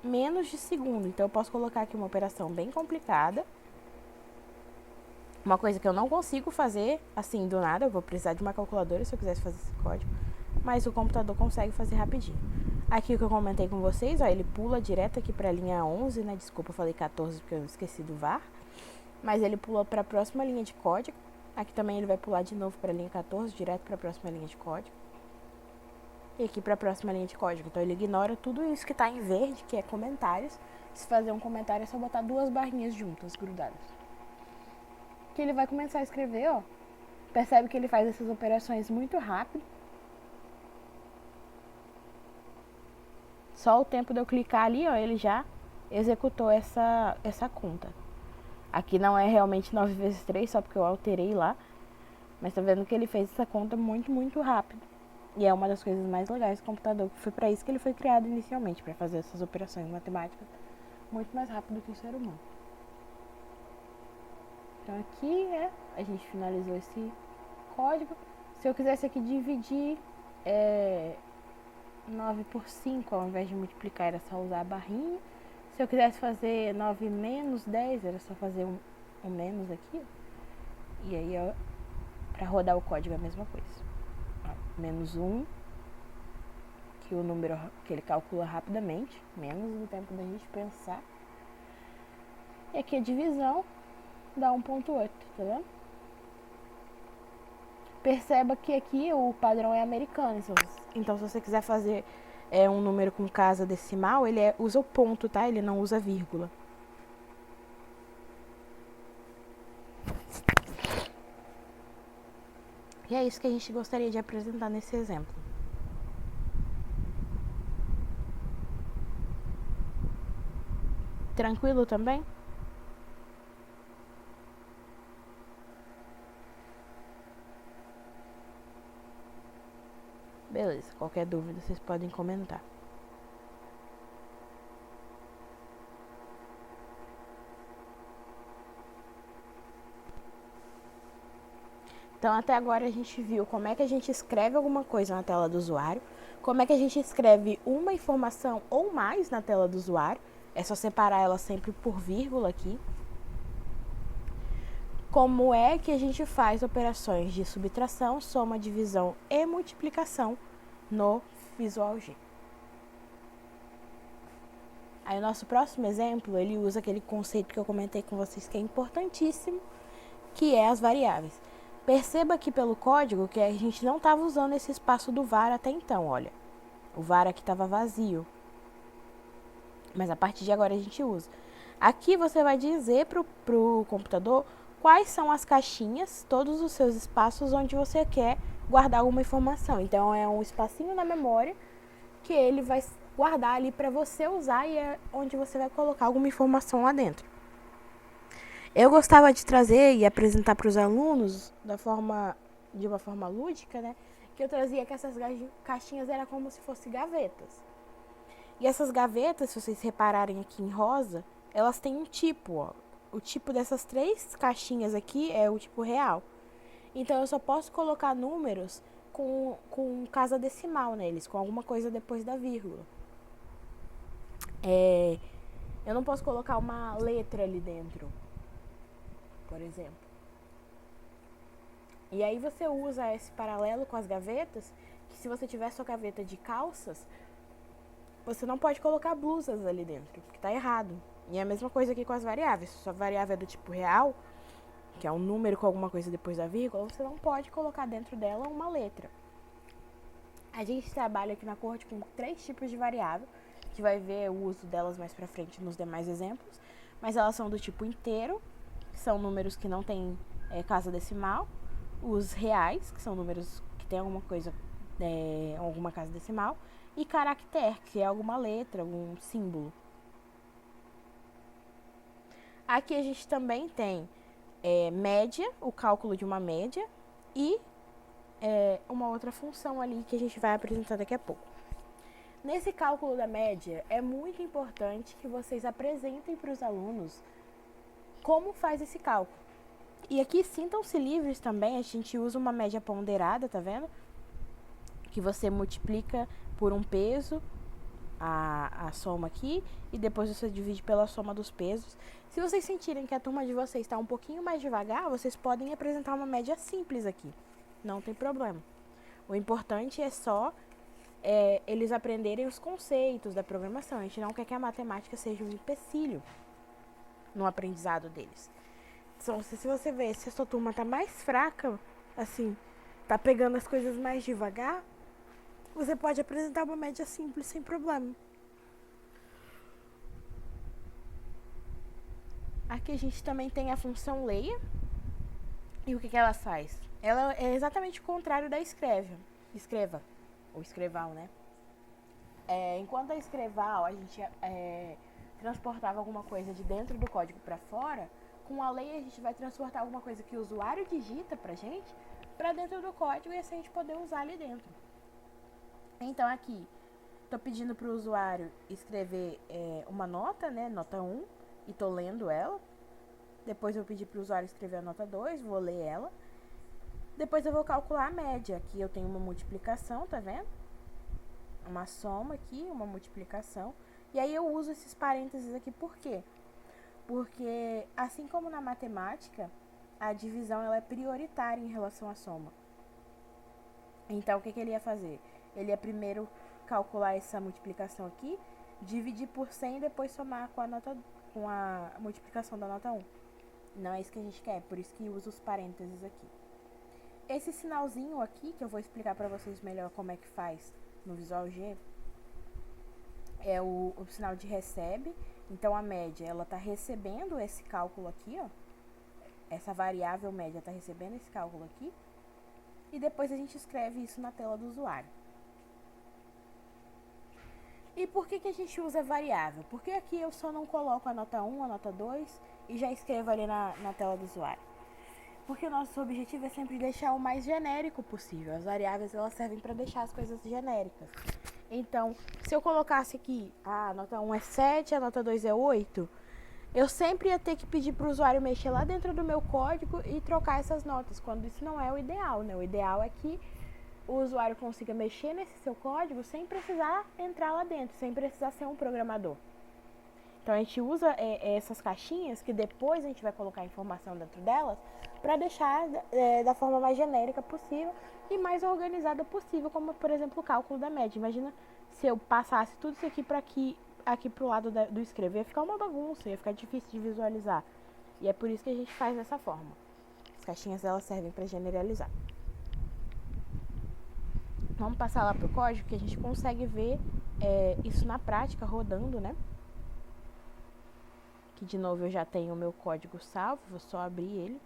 menos de segundo. Então, eu posso colocar aqui uma operação bem complicada. Uma coisa que eu não consigo fazer assim do nada. Eu vou precisar de uma calculadora se eu quisesse fazer esse código. Mas o computador consegue fazer rapidinho. Aqui o que eu comentei com vocês, ó, ele pula direto aqui para a linha 11, né? Desculpa, eu falei 14 porque eu esqueci do var. Mas ele pula para a próxima linha de código. Aqui também ele vai pular de novo para a linha 14, direto para a próxima linha de código. E aqui para a próxima linha de código. Então ele ignora tudo isso que está em verde, que é comentários. Se fazer um comentário é só botar duas barrinhas juntas, grudadas. Que ele vai começar a escrever, ó. Percebe que ele faz essas operações muito rápido. Só o tempo de eu clicar ali, ó, ele já executou essa conta. Aqui não é realmente 9 vezes 3, só porque eu alterei lá. Mas tá vendo que ele fez essa conta muito, muito rápido. E é uma das coisas mais legais do computador. Foi para isso que ele foi criado inicialmente, para fazer essas operações matemáticas muito mais rápido que o ser humano. Então aqui a gente finalizou esse código. Se eu quisesse aqui dividir 9 por 5, ao invés de multiplicar, era só usar a barrinha. Se eu quisesse fazer 9 menos 10, era só fazer um menos aqui. E aí, para rodar o código é a mesma coisa. Menos 1, que o número que ele calcula rapidamente, menos do tempo da gente pensar. E aqui a divisão dá 1.8, tá vendo? Perceba que aqui o padrão é americano. Então, se você quiser fazer um número com casa decimal, ele usa o ponto, tá? Ele não usa vírgula. E é isso que a gente gostaria de apresentar nesse exemplo. Tranquilo também? Beleza, qualquer dúvida vocês podem comentar. Então, até agora a gente viu como é que a gente escreve alguma coisa na tela do usuário, como é que a gente escreve uma informação ou mais na tela do usuário, é só separar ela sempre por vírgula aqui. Como é que a gente faz operações de subtração, soma, divisão e multiplicação no Visual G. Aí o nosso próximo exemplo, ele usa aquele conceito que eu comentei com vocês que é importantíssimo, que é as variáveis. Perceba aqui pelo código que a gente não estava usando esse espaço do var até então, olha. O var aqui estava vazio. Mas a partir de agora a gente usa. Aqui você vai dizer pro computador quais são as caixinhas, todos os seus espaços onde você quer guardar alguma informação. Então, é um espacinho na memória que ele vai guardar ali para você usar e é onde você vai colocar alguma informação lá dentro. Eu gostava de trazer e apresentar para os alunos de uma forma lúdica, né? Que eu trazia que essas caixinhas eram como se fossem gavetas. E essas gavetas, se vocês repararem aqui em rosa, elas têm um tipo, ó. O tipo dessas 3 caixinhas aqui é o tipo real. Então, eu só posso colocar números com casa decimal neles, com alguma coisa depois da vírgula. Eu não posso colocar uma letra ali dentro, por exemplo. E aí você usa esse paralelo com as gavetas, que se você tiver sua gaveta de calças, você não pode colocar blusas ali dentro, porque tá errado. E é a mesma coisa aqui com as variáveis. Se sua variável é do tipo real, que é um número com alguma coisa depois da vírgula, você não pode colocar dentro dela uma letra. A gente trabalha aqui na Cohort com 3 tipos de variável. A gente vai ver o uso delas mais pra frente nos demais exemplos. Mas elas são do tipo inteiro, que são números que não tem casa decimal. Os reais, que são números que tem alguma coisa, alguma casa decimal. E caractere, que é alguma letra, algum símbolo. Aqui a gente também tem média, o cálculo de uma média, e uma outra função ali que a gente vai apresentar daqui a pouco. Nesse cálculo da média, é muito importante que vocês apresentem para os alunos como faz esse cálculo. E aqui, sintam-se livres também, a gente usa uma média ponderada, tá vendo? Que você multiplica por um peso a soma aqui e depois você divide pela soma dos pesos. Se vocês sentirem que a turma de vocês está um pouquinho mais devagar, vocês podem apresentar uma média simples aqui. Não tem problema. O importante é só eles aprenderem os conceitos da programação. A gente não quer que a matemática seja um empecilho no aprendizado deles. Então, se você vê, se a sua turma tá mais fraca, assim, tá pegando as coisas mais devagar, você pode apresentar uma média simples sem problema. Aqui a gente também tem a função leia. E o que ela faz? Ela é exatamente o contrário da escreva, ou escreval, né? Enquanto a escreval, a gente transportava alguma coisa de dentro do código para fora, com a lei a gente vai transportar alguma coisa que o usuário digita pra gente para dentro do código e assim a gente poder usar ali dentro. Então aqui, tô pedindo pro usuário escrever uma nota, né, nota 1, e tô lendo ela. Depois eu pedi pro usuário escrever a nota 2, vou ler ela. Depois eu vou calcular a média. Aqui eu tenho uma multiplicação, tá vendo? Uma soma aqui, uma multiplicação. E aí eu uso esses parênteses aqui por quê? Porque assim como na matemática, a divisão ela é prioritária em relação à soma. Então o que ele ia fazer? Ele ia primeiro calcular essa multiplicação aqui, dividir por 100 e depois somar com a multiplicação da nota 1. Não é isso que a gente quer, por isso que usa os parênteses aqui. Esse sinalzinho aqui, que eu vou explicar para vocês melhor como é que faz no Visual G, é o sinal de recebe. Então a média, ela está recebendo esse cálculo aqui, ó. Essa variável média está recebendo esse cálculo aqui. E depois a gente escreve isso na tela do usuário. E por que a gente usa variável? Porque aqui eu só não coloco a nota 1, a nota 2 e já escrevo ali na tela do usuário. Porque o nosso objetivo é sempre deixar o mais genérico possível. As variáveis elas servem para deixar as coisas genéricas. Então, se eu colocasse aqui, a nota 1 é 7, a nota 2 é 8, eu sempre ia ter que pedir para o usuário mexer lá dentro do meu código e trocar essas notas, quando isso não é o ideal, né? O ideal é que o usuário consiga mexer nesse seu código sem precisar entrar lá dentro, sem precisar ser um programador. Então a gente usa essas caixinhas que depois a gente vai colocar informação dentro delas para deixar da forma mais genérica possível e mais organizada possível, como por exemplo o cálculo da média. Imagina se eu passasse tudo isso aqui para aqui pro lado do escrever, ia ficar uma bagunça, ia ficar difícil de visualizar. E é por isso que a gente faz dessa forma. As caixinhas elas servem para generalizar. Vamos passar lá pro código que a gente consegue ver isso na prática rodando, né? Aqui de novo eu já tenho o meu código salvo, vou só abrir ele.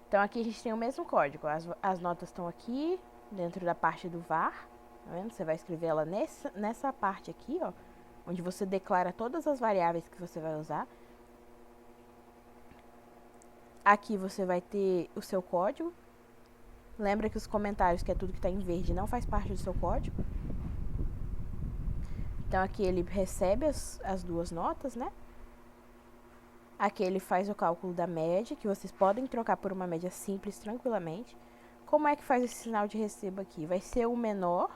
Então aqui a gente tem o mesmo código, as notas estão aqui dentro da parte do var, tá vendo? Você vai escrever ela nessa parte aqui, ó, onde você declara todas as variáveis que você vai usar. Aqui você vai ter o seu código. Lembra que os comentários, que é tudo que está em verde, não faz parte do seu código. Então aqui ele recebe as duas notas, né? Aqui ele faz o cálculo da média, que vocês podem trocar por uma média simples tranquilamente. Como é que faz esse sinal de recebo aqui? Vai ser o menor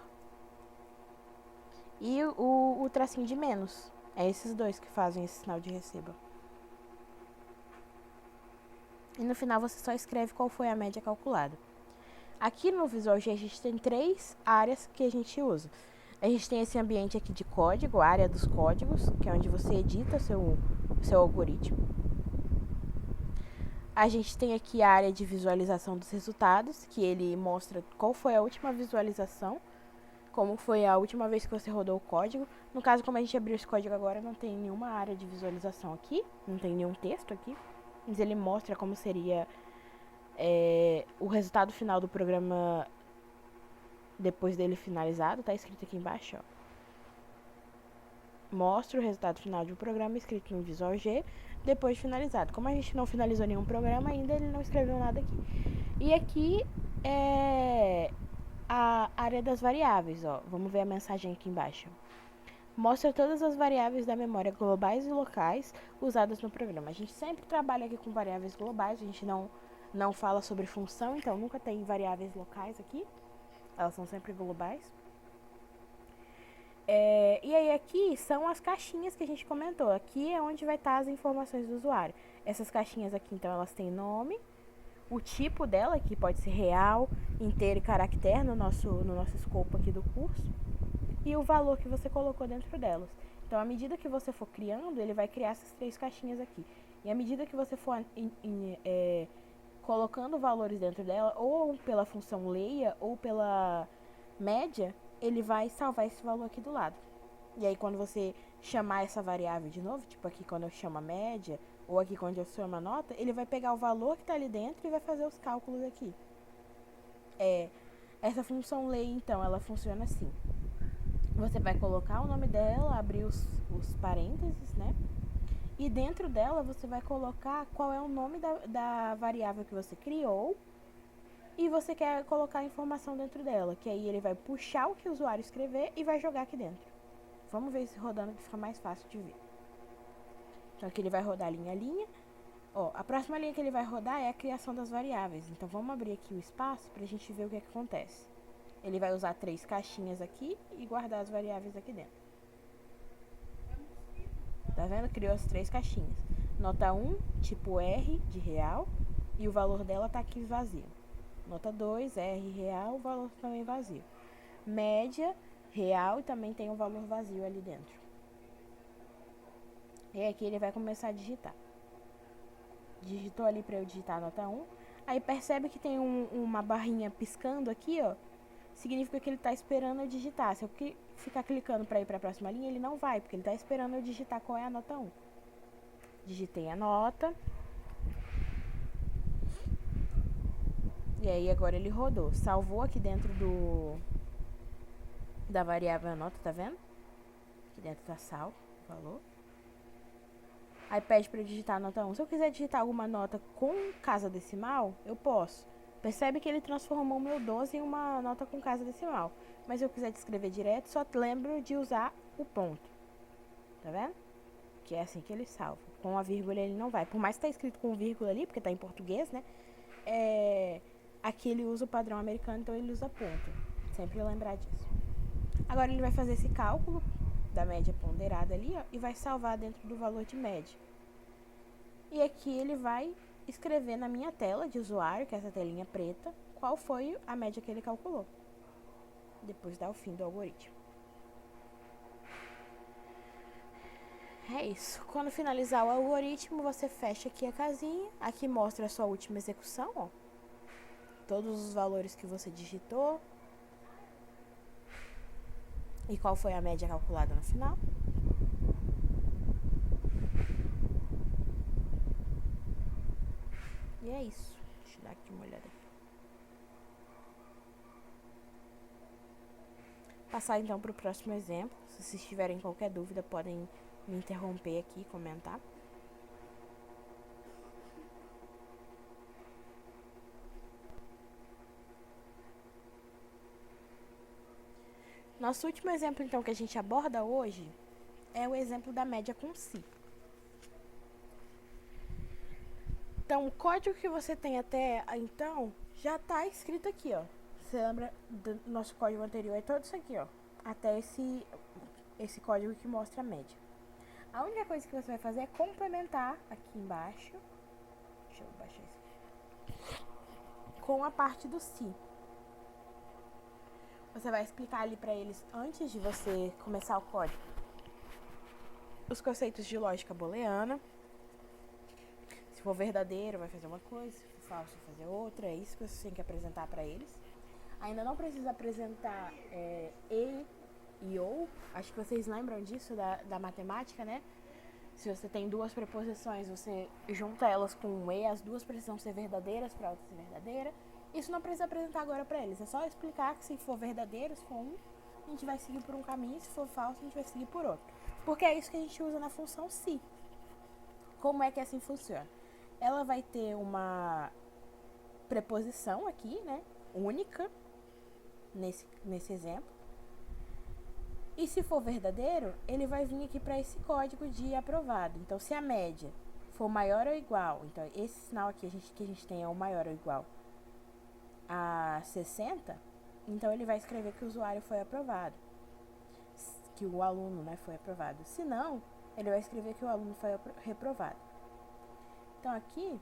e o tracinho de menos. É esses dois que fazem esse sinal de recebo. E no final você só escreve qual foi a média calculada. Aqui no Visual G a gente tem 3 áreas que a gente usa. A gente tem esse ambiente aqui de código, a área dos códigos, que é onde você edita o seu algoritmo. A gente tem aqui a área de visualização dos resultados, que ele mostra qual foi a última visualização, como foi a última vez que você rodou o código. No caso, como a gente abriu esse código agora, não tem nenhuma área de visualização aqui, não tem nenhum texto aqui, mas ele mostra como seria o resultado final do programa depois dele finalizado, tá escrito aqui embaixo, ó. Mostra o resultado final de um programa escrito no Visual G depois de finalizado. Como a gente não finalizou nenhum programa ainda, ele não escreveu nada aqui. E aqui é a área das variáveis, ó. Vamos ver a mensagem aqui embaixo. Mostra todas as variáveis da memória globais e locais usadas no programa. A gente sempre trabalha aqui com variáveis globais, a gente não fala sobre função, então nunca tem variáveis locais aqui. Elas são sempre globais. E aí aqui são as caixinhas que a gente comentou. Aqui é onde vai estar as informações do usuário. Essas caixinhas aqui, então, elas têm nome, o tipo dela, que pode ser real, inteiro e caractere no nosso escopo aqui do curso, e o valor que você colocou dentro delas. Então, à medida que você for criando, ele vai criar essas 3 caixinhas aqui. E à medida que você for colocando valores dentro dela, ou pela função leia, ou pela média, ele vai salvar esse valor aqui do lado. E aí quando você chamar essa variável de novo, tipo aqui quando eu chamo a média, ou aqui quando eu chamo a nota, ele vai pegar o valor que está ali dentro e vai fazer os cálculos aqui. Essa função lei, então, ela funciona assim. Você vai colocar o nome dela, abrir os parênteses, né? E dentro dela você vai colocar qual é o nome da variável que você criou e você quer colocar a informação dentro dela, que aí ele vai puxar o que o usuário escrever e vai jogar aqui dentro. Vamos ver se rodando que fica mais fácil de ver. Então aqui ele vai rodar linha a linha. Ó, a próxima linha que ele vai rodar é a criação das variáveis. Então vamos abrir aqui o espaço pra gente ver o que acontece. Ele vai usar 3 caixinhas aqui e guardar as variáveis aqui dentro. Tá vendo? Criou as 3 caixinhas. Nota 1, tipo R de real, e o valor dela tá aqui vazio. Nota 2, R real, o valor também vazio. Média, real, e também tem um valor vazio ali dentro. E aqui ele vai começar a digitar. Digitou ali para eu digitar a nota 1. Aí percebe que tem uma barrinha piscando aqui, ó. Significa que ele tá esperando eu digitar. Se eu ficar clicando para ir para a próxima linha, ele não vai, porque ele tá esperando eu digitar qual é a nota 1. Digitei a nota. E aí agora ele rodou. Salvou aqui dentro da variável a nota, tá vendo? Aqui dentro tá salvo o valor. Aí pede para eu digitar a nota 1. Se eu quiser digitar alguma nota com casa decimal, eu posso. Percebe que ele transformou o meu 12 em uma nota com casa decimal. Mas se eu quiser escrever direto, só lembro de usar o ponto. Tá vendo? Que é assim que ele salva. Com a vírgula ele não vai. Por mais que tá escrito com vírgula ali, porque tá em português, né? Aqui ele usa o padrão americano, então ele usa ponto. Sempre lembrar disso. Agora ele vai fazer esse cálculo da média ponderada ali, ó, e vai salvar dentro do valor de média. E aqui ele vai escrever na minha tela de usuário, que é essa telinha preta, qual foi a média que ele calculou. Depois dá o fim do algoritmo. É isso. Quando finalizar o algoritmo, você fecha aqui a casinha. Aqui mostra a sua última execução, ó. Todos os valores que você digitou. E qual foi a média calculada no final. E é isso. Deixa eu dar aqui uma olhada aqui. Passar então para o próximo exemplo. Se vocês tiverem qualquer dúvida, podem me interromper aqui e comentar. Nosso último exemplo, então, que a gente aborda hoje é o exemplo da média com si. Então, o código que você tem até então já está escrito aqui, ó. Você lembra do nosso código anterior? É todo isso aqui, ó. Até esse código que mostra a média. A única coisa que você vai fazer é complementar aqui embaixo. Deixa eu baixar isso. Com a parte do si. Você vai explicar ali para eles, antes de você começar o código, os conceitos de lógica booleana. Se for verdadeiro, vai fazer uma coisa. Se for falso, vai fazer outra. É isso que você tem que apresentar para eles. Ainda não precisa apresentar e ou. Acho que vocês lembram disso da matemática, né? Se você tem duas preposições, você junta elas com um e, as duas precisam ser verdadeiras para a outra ser verdadeira. Isso não precisa apresentar agora para eles, é só explicar que se for verdadeiro, se for um, a gente vai seguir por um caminho, se for falso, a gente vai seguir por outro. Porque é isso que a gente usa na função se. Como é que assim funciona? Ela vai ter uma preposição aqui, né, única, nesse exemplo. E se for verdadeiro, ele vai vir aqui para esse código de aprovado. Então, se a média for maior ou igual, então esse sinal aqui que a gente tem é o maior ou igual a 60, então ele vai escrever que o usuário foi aprovado, que o aluno, né, foi aprovado. Se não, ele vai escrever que o aluno foi reprovado. Então aqui,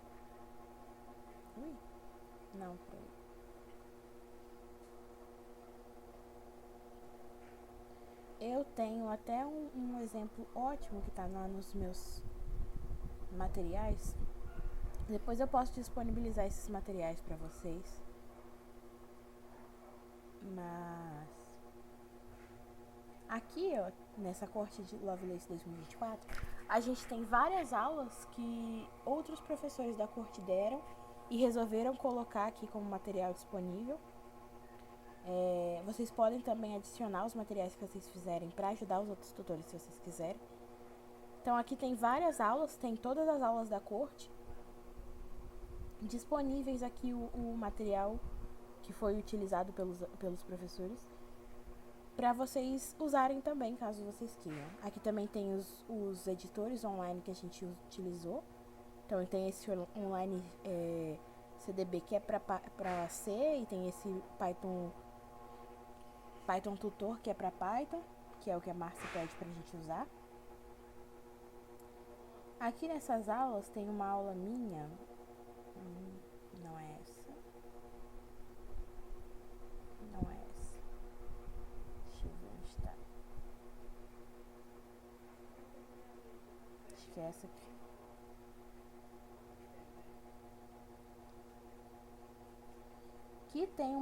eu tenho até um exemplo ótimo que está lá nos meus materiais. Depois eu posso disponibilizar esses materiais para vocês. Mas aqui, ó, nessa corte de Lovelace 2024, a gente tem várias aulas que outros professores da corte deram e resolveram colocar aqui como material disponível. Vocês podem também adicionar os materiais que vocês fizerem para ajudar os outros tutores, se vocês quiserem. Então aqui tem várias aulas, tem todas as aulas da corte. Disponíveis aqui o material que foi utilizado pelos professores, para vocês usarem também, caso vocês queiram. Aqui também tem os editores online que a gente utilizou. Então tem esse online CDB que é para C, e tem esse Python Tutor que é para Python, que é o que a Márcia pede para a gente usar. Aqui nessas aulas tem uma aula minha, não é essa, não é essa, deixa eu ver onde está, acho que é essa aqui. Aqui tem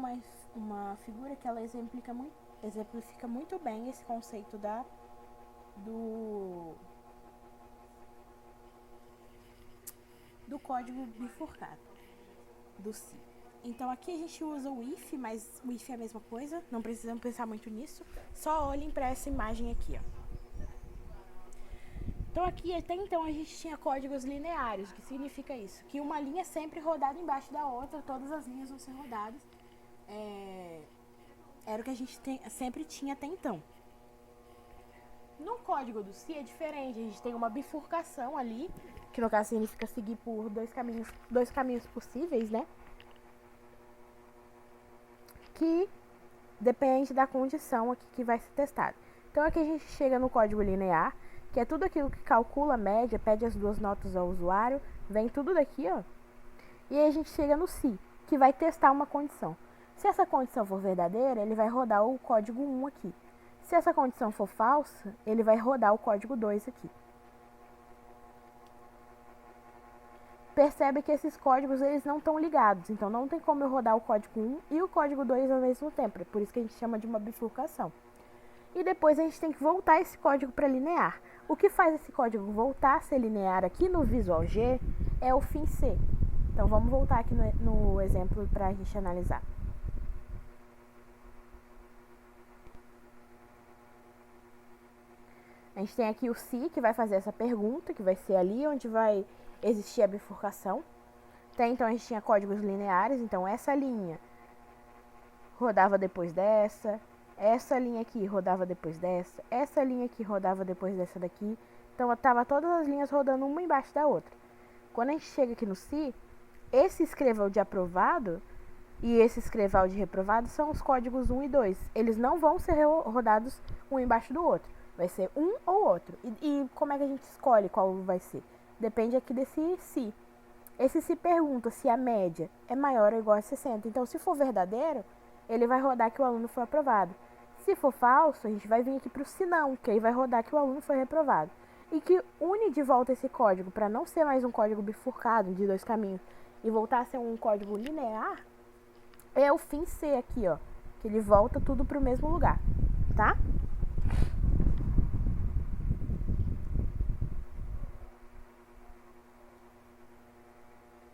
uma figura que ela exemplifica muito bem esse conceito do código bifurcado, do C. Então aqui a gente usa o if, mas o if é a mesma coisa, não precisamos pensar muito nisso, só olhem para essa imagem aqui, ó. Então aqui, até então, a gente tinha códigos lineares. O que significa isso? Que uma linha é sempre rodada embaixo da outra, todas as linhas vão ser rodadas. Era o que a gente sempre tinha até então. No código do C é diferente, a gente tem uma bifurcação ali, que no caso significa seguir por dois caminhos possíveis, né? Que depende da condição aqui que vai ser testada. Então aqui a gente chega no código linear, que é tudo aquilo que calcula a média, pede as duas notas ao usuário, vem tudo daqui, ó. E aí a gente chega no C, que vai testar uma condição. Se essa condição for verdadeira, ele vai rodar o código 1 aqui. Se essa condição for falsa, ele vai rodar o código 2 aqui. Percebe que esses códigos eles não estão ligados, então não tem como eu rodar o código 1 e o código 2 ao mesmo tempo. É por isso que a gente chama de uma bifurcação. E depois a gente tem que voltar esse código para linear. O que faz esse código voltar a ser linear aqui no Visual G é o fim C. Então vamos voltar aqui no exemplo para a gente analisar. A gente tem aqui o C, que vai fazer essa pergunta, que vai ser ali onde vai existir a bifurcação. Até então a gente tinha códigos lineares, então essa linha rodava depois dessa, essa linha aqui rodava depois dessa, essa linha aqui rodava depois dessa daqui. Então estava todas as linhas rodando uma embaixo da outra. Quando a gente chega aqui no C, esse escreval de aprovado e esse escreval de reprovado são os códigos 1 e 2. Eles não vão ser rodados um embaixo do outro. Vai ser um ou outro. E como é que a gente escolhe qual vai ser? Depende aqui desse se. Esse se pergunta se a média é maior ou igual a 60. Então, se for verdadeiro, ele vai rodar que o aluno foi aprovado. Se for falso, a gente vai vir aqui para o se não, que aí vai rodar que o aluno foi reprovado. E que une de volta esse código para não ser mais um código bifurcado de dois caminhos e voltar a ser um código linear, é o fim C aqui, ó. Que ele volta tudo para o mesmo lugar, tá?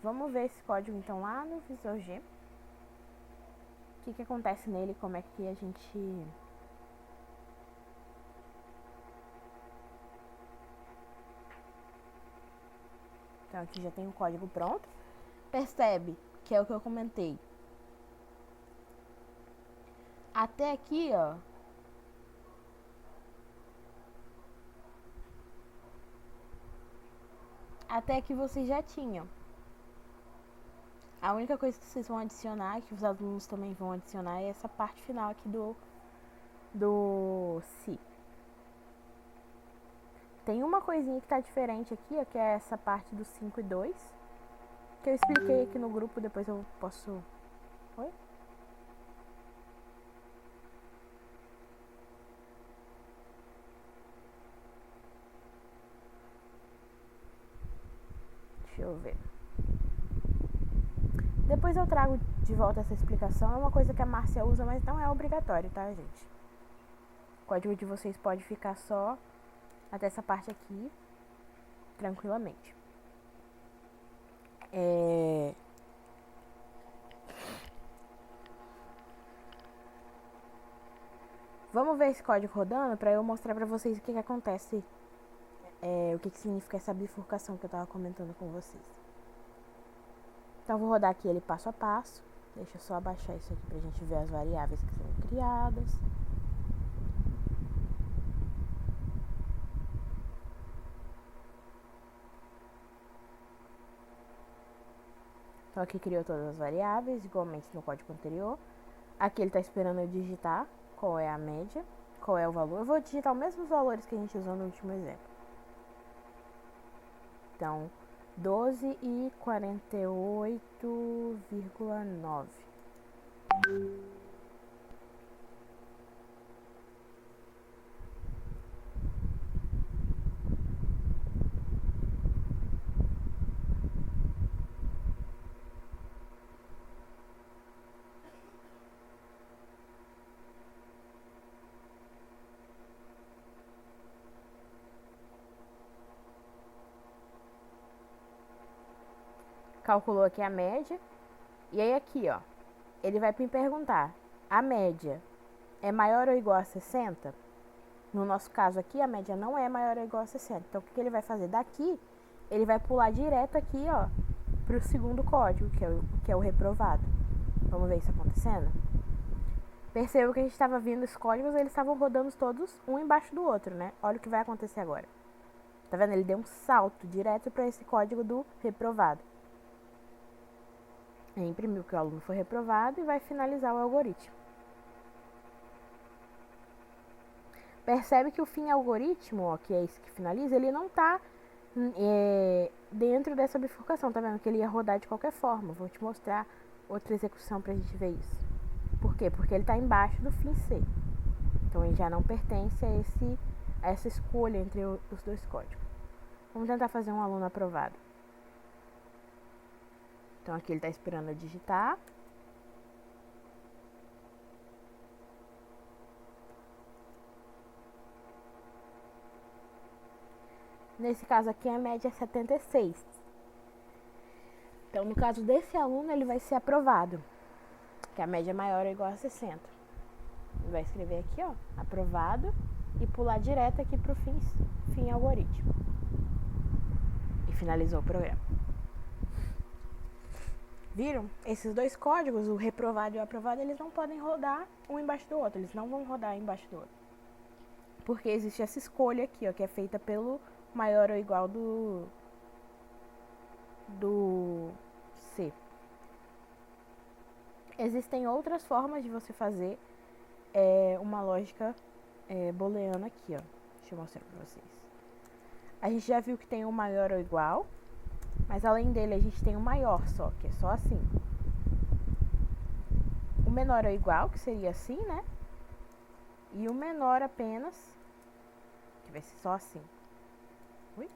Vamos ver esse código então lá no Visual G. O que acontece nele, como é que a gente... Então aqui já tem o código pronto. Percebe que é o que eu comentei. Até aqui, ó. Até aqui vocês já tinham. A única coisa que vocês vão adicionar, que os alunos também vão adicionar, é essa parte final aqui do si. Tem uma coisinha que tá diferente aqui, ó, que é essa parte do 5 e 2, que eu expliquei aqui no grupo, depois eu posso... Oi? Deixa eu ver. Depois eu trago de volta essa explicação. É uma coisa que a Márcia usa, mas não é obrigatório, tá, gente? O código de vocês pode ficar só até essa parte aqui, tranquilamente. Vamos ver esse código rodando para eu mostrar para vocês o que acontece, o que significa essa bifurcação que eu estava comentando com vocês. Então, eu vou rodar aqui ele passo a passo. Deixa eu só abaixar isso aqui pra gente ver as variáveis que são criadas. Então, aqui criou todas as variáveis, igualmente no código anterior. Aqui ele está esperando eu digitar qual é a média, qual é o valor. Eu vou digitar os mesmos valores que a gente usou no último exemplo. Então, 12 e 48,9. Calculou aqui a média. E aí aqui, ó, ele vai me perguntar, a média é maior ou igual a 60? No nosso caso aqui, a média não é maior ou igual a 60. Então, o que ele vai fazer daqui? Ele vai pular direto aqui, ó, pro segundo código, que é o reprovado. Vamos ver isso acontecendo? Perceba que a gente estava vendo os códigos, eles estavam rodando todos um embaixo do outro, né? Olha o que vai acontecer agora. Tá vendo? Ele deu um salto direto para esse código do reprovado. Imprimiu que o aluno foi reprovado e vai finalizar o algoritmo. Percebe que o fim algoritmo, ó, que é esse que finaliza, ele não está dentro dessa bifurcação, tá vendo? Que ele ia rodar de qualquer forma. Vou te mostrar outra execução pra gente ver isso. Por quê? Porque ele está embaixo do fim C. Então ele já não pertence a essa escolha entre os dois códigos. Vamos tentar fazer um aluno aprovado. Então aqui ele está esperando eu digitar. Nesse caso aqui a média é 76. Então no caso desse aluno ele vai ser aprovado, que a média é maior ou igual a 60. Ele vai escrever aqui, ó, aprovado, e pular direto aqui para o fim algoritmo. E finalizou o programa. Viram? Esses dois códigos, o reprovado e o aprovado, eles não podem rodar um embaixo do outro. Eles não vão rodar um embaixo do outro. Porque existe essa escolha aqui, ó, que é feita pelo maior ou igual do C. Existem outras formas de você fazer uma lógica booleana aqui, ó. Deixa eu mostrar pra vocês. A gente já viu que tem o maior ou igual, mas além dele a gente tem o maior só, que é só assim. O menor ou igual, que seria assim, né? E o menor apenas, que vai ser só assim. Ui?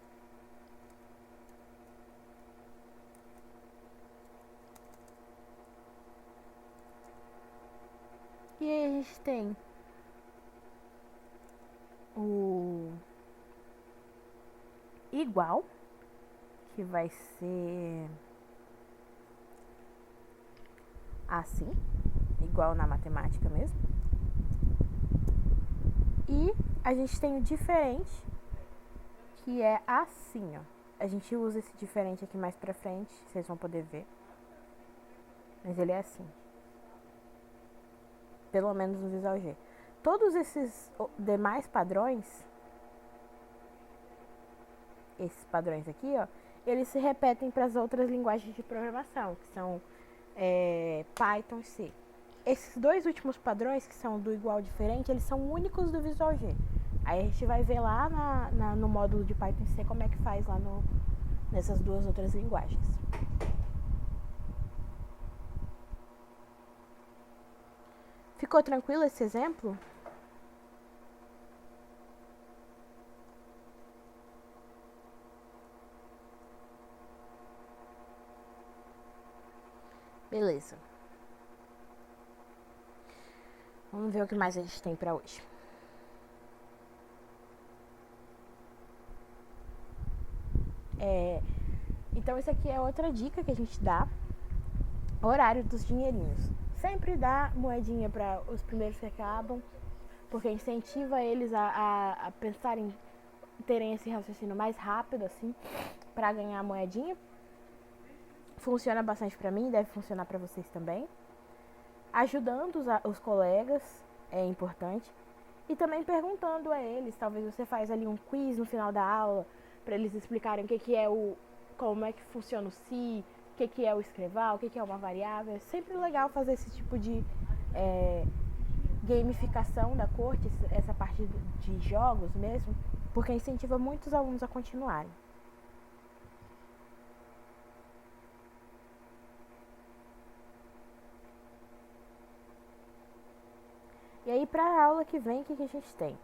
E aí a gente tem o igual, que vai ser assim, igual na matemática mesmo. E a gente tem o diferente, que é assim, ó. A gente usa esse diferente aqui mais pra frente, vocês vão poder ver. Mas ele é assim. Pelo menos no Visual G. Todos esses demais padrões, esses padrões aqui, ó, eles se repetem para as outras linguagens de programação, que são Python e C. Esses dois últimos padrões, que são do igual diferente, eles são únicos do Visual G. Aí a gente vai ver lá no módulo de Python e C como é que faz lá nessas duas outras linguagens. Ficou tranquilo esse exemplo? Beleza. Vamos ver o que mais a gente tem para hoje. Então, essa aqui é outra dica que a gente dá. Horário dos dinheirinhos. Sempre dá moedinha para os primeiros que acabam. porque incentiva eles a pensarem, terem esse raciocínio mais rápido, assim, para ganhar a moedinha. Funciona bastante para mim, deve funcionar para vocês também. Ajudando os colegas é importante. E também perguntando a eles, talvez você faz ali um quiz no final da aula, para eles explicarem como é que funciona o si, o que é o escreval, o que é uma variável. É sempre legal fazer esse tipo de gamificação da corte, essa parte de jogos mesmo, porque incentiva muitos alunos a continuarem. E aí, para a aula que vem, o que a gente tem?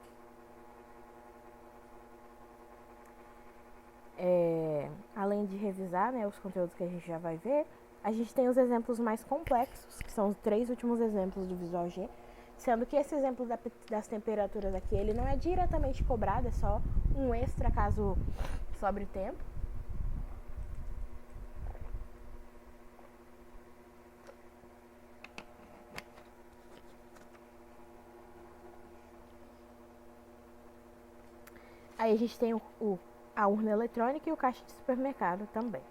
Além de revisar, né, os conteúdos que a gente já vai ver, a gente tem os exemplos mais complexos, que são os 3 últimos exemplos do Visual G, sendo que esse exemplo das temperaturas aqui, ele não é diretamente cobrado, é só um extra caso sobre tempo. Aí a gente tem a urna eletrônica e o caixa de supermercado também,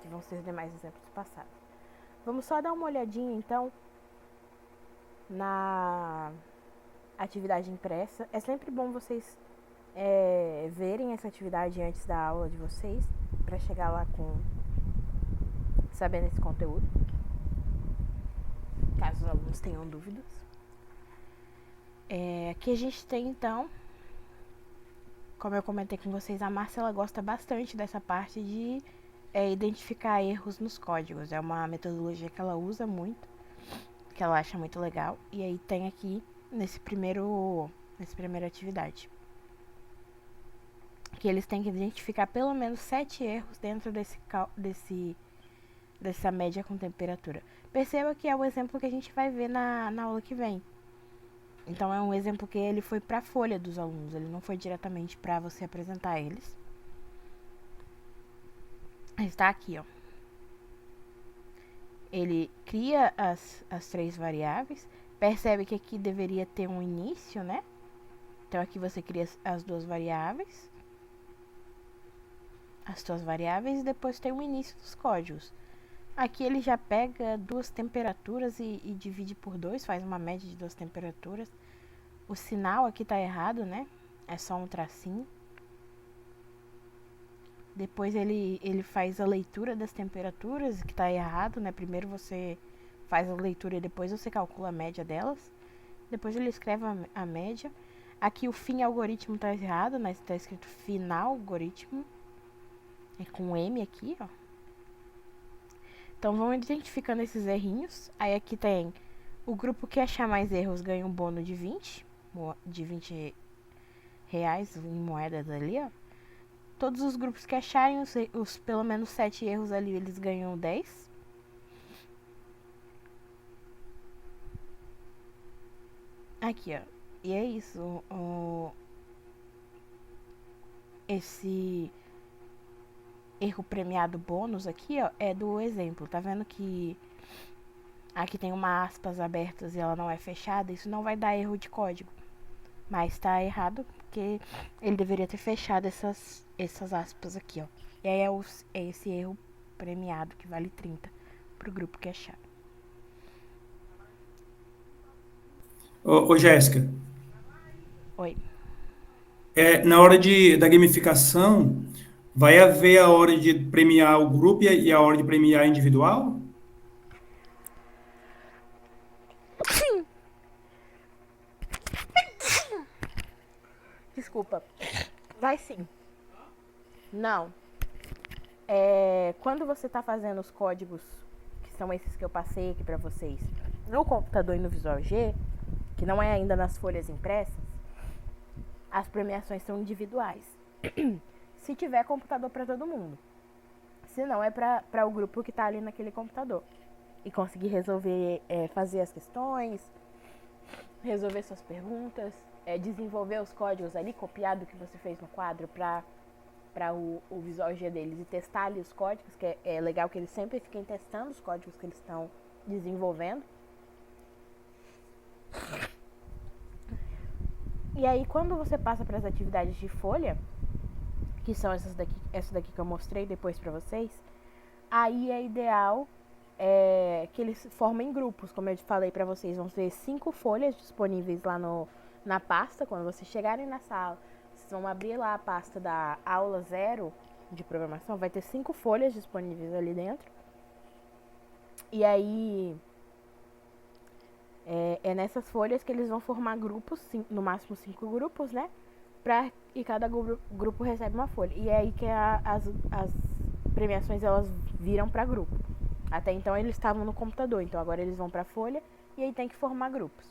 que vão ser os demais exemplos passados. Vamos só dar uma olhadinha, então, na atividade impressa. É sempre bom vocês verem essa atividade antes da aula de vocês, para chegar lá sabendo esse conteúdo, caso os alunos tenham dúvidas. Aqui a gente tem, então, como eu comentei com vocês, a Márcia ela gosta bastante dessa parte de identificar erros nos códigos. É uma metodologia que ela usa muito, que ela acha muito legal. E aí tem aqui nessa primeira atividade, que eles têm que identificar pelo menos 7 erros dentro dessa média com temperatura. Perceba que é o exemplo que a gente vai ver na aula que vem. Então é um exemplo que ele foi para a folha dos alunos, ele não foi diretamente para você apresentar a eles. Está aqui, ó. Ele cria as 3 variáveis, percebe que aqui deveria ter um início, né? Então aqui você cria as 2 variáveis. As 2 variáveis e depois tem o início dos códigos. Aqui ele já pega 2 temperaturas e divide por 2, faz uma média de 2 temperaturas. O sinal aqui tá errado, né? É só um tracinho. Depois ele faz a leitura das temperaturas, que tá errado, né? Primeiro você faz a leitura e depois você calcula a média delas. Depois ele escreve a média. Aqui o fim algoritmo tá errado, né? Tá escrito final algoritmo. É com M aqui, ó. Então vamos identificando esses errinhos. Aí aqui tem o grupo que achar mais erros ganha um bônus de 20 reais em moedas ali, ó. Todos os grupos que acharem os pelo menos 7 erros ali, eles ganham 10. Aqui, ó. E é isso. Esse erro premiado bônus aqui, ó, é do exemplo. Tá vendo que aqui tem uma aspas abertas e ela não é fechada? Isso não vai dar erro de código. Mas tá errado porque ele deveria ter fechado essas aspas aqui, ó. E aí é esse erro premiado que vale 30 pro grupo que achar. Ô Jéssica, Oi. na hora da gamificação, vai haver a hora de premiar o grupo e a hora de premiar individual? Desculpa. Vai sim. Não. Quando você tá fazendo os códigos, que são esses que eu passei aqui pra vocês, no computador e no Visual G, que não é ainda nas folhas impressas, as premiações são individuais. Se tiver computador para todo mundo. Se não, é para o grupo que tá ali naquele computador. E conseguir resolver, fazer as questões, resolver suas perguntas, desenvolver os códigos ali, copiar do que você fez no quadro para o Visual G deles e testar ali os códigos, que é legal que eles sempre fiquem testando os códigos que eles estão desenvolvendo. E aí, quando você passa para as atividades de folha, que são essa daqui que eu mostrei depois para vocês, aí é ideal que eles formem grupos. Como eu falei para vocês, vão ter 5 folhas disponíveis lá na pasta. Quando vocês chegarem na sala, vocês vão abrir lá a pasta da aula 0 de programação, vai ter 5 folhas disponíveis ali dentro. E aí é nessas folhas que eles vão formar grupos, no máximo 5 grupos, né? E cada grupo recebe uma folha. E é aí que as premiações elas viram para grupo. Até então eles estavam no computador, então agora eles vão para folha e aí tem que formar grupos.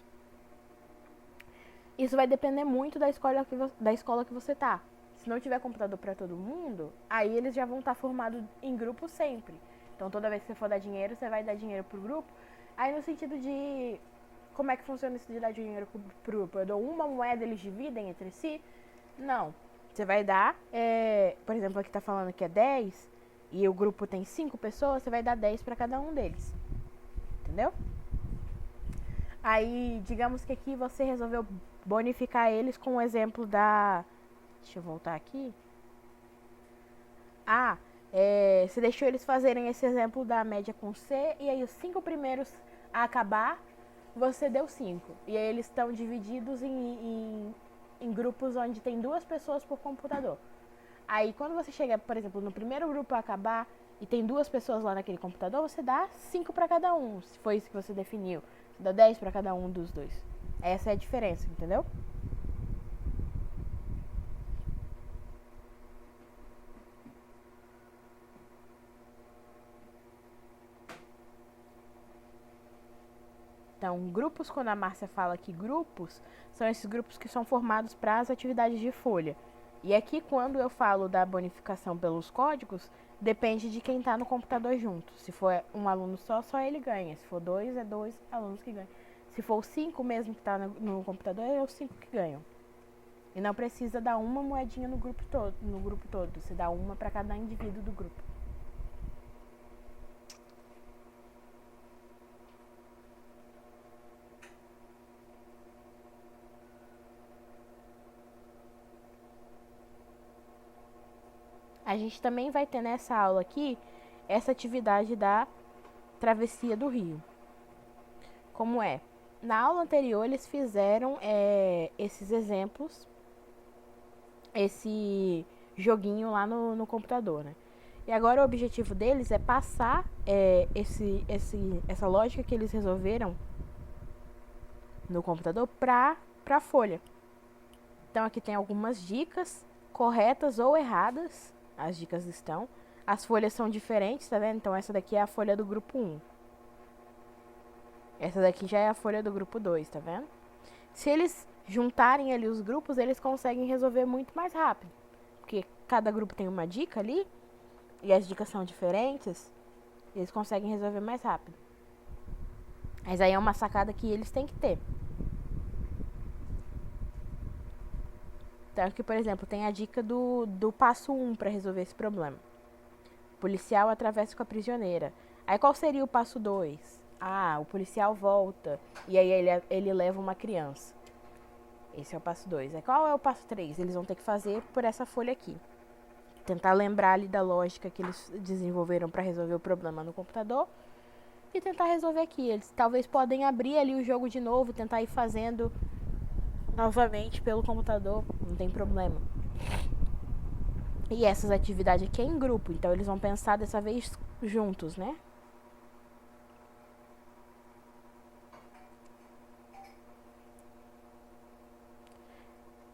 Isso vai depender muito da escola que você tá. Se não tiver computador para todo mundo, aí eles já vão estar formados em grupo sempre. Então toda vez que você for dar dinheiro, você vai dar dinheiro pro grupo. Aí no sentido de como é que funciona isso de dar dinheiro pro grupo? Eu dou uma moeda, eles dividem entre si? Não. Você vai dar, por exemplo, aqui tá falando que é 10 e o grupo tem 5 pessoas, você vai dar 10 para cada um deles. Entendeu? Aí, digamos que aqui você resolveu bonificar eles com o exemplo da... Deixa eu voltar aqui. Você deixou eles fazerem esse exemplo da média com C, e aí os 5 primeiros a acabar, você deu 5. E aí eles estão divididos em grupos onde tem 2 pessoas por computador. Aí quando você chega, por exemplo, no primeiro grupo a acabar e tem 2 pessoas lá naquele computador, você dá 5 para cada um, se foi isso que você definiu. Você dá 10 para cada um dos 2. Essa é a diferença, entendeu? Então, grupos, quando a Márcia fala que grupos, são esses grupos que são formados para as atividades de folha. E aqui, quando eu falo da bonificação pelos códigos, depende de quem está no computador junto. Se for um aluno só ele ganha. Se for 2, é 2 alunos que ganham. Se for 5 mesmo que está no computador, é os 5 que ganham. E não precisa dar uma moedinha no grupo todo. Você dá uma para cada indivíduo do grupo. A gente também vai ter nessa aula aqui essa atividade da travessia do rio. Como é? Na aula anterior eles fizeram esses exemplos, esse joguinho lá no computador, né? E agora o objetivo deles é passar essa lógica que eles resolveram no computador para a folha. Então aqui tem algumas dicas corretas ou erradas. As dicas estão. As folhas são diferentes, tá vendo? Então essa daqui é a folha do grupo 1. Essa daqui já é a folha do grupo 2, tá vendo? Se eles juntarem ali os grupos, eles conseguem resolver muito mais rápido. Porque cada grupo tem uma dica ali, e as dicas são diferentes, eles conseguem resolver mais rápido. Mas aí é uma sacada que eles têm que ter. Então aqui, por exemplo, tem a dica do passo 1 para resolver esse problema. O policial atravessa com a prisioneira. Aí qual seria o passo 2? O policial volta e aí ele leva uma criança. Esse é o passo 2. Aí qual é o passo 3? Eles vão ter que fazer por essa folha aqui. Tentar lembrar ali da lógica que eles desenvolveram para resolver o problema no computador e tentar resolver aqui. Eles talvez podem abrir ali o jogo de novo, tentar ir fazendo novamente pelo computador, não tem problema. E essas atividades aqui é em grupo, então eles vão pensar dessa vez juntos, né?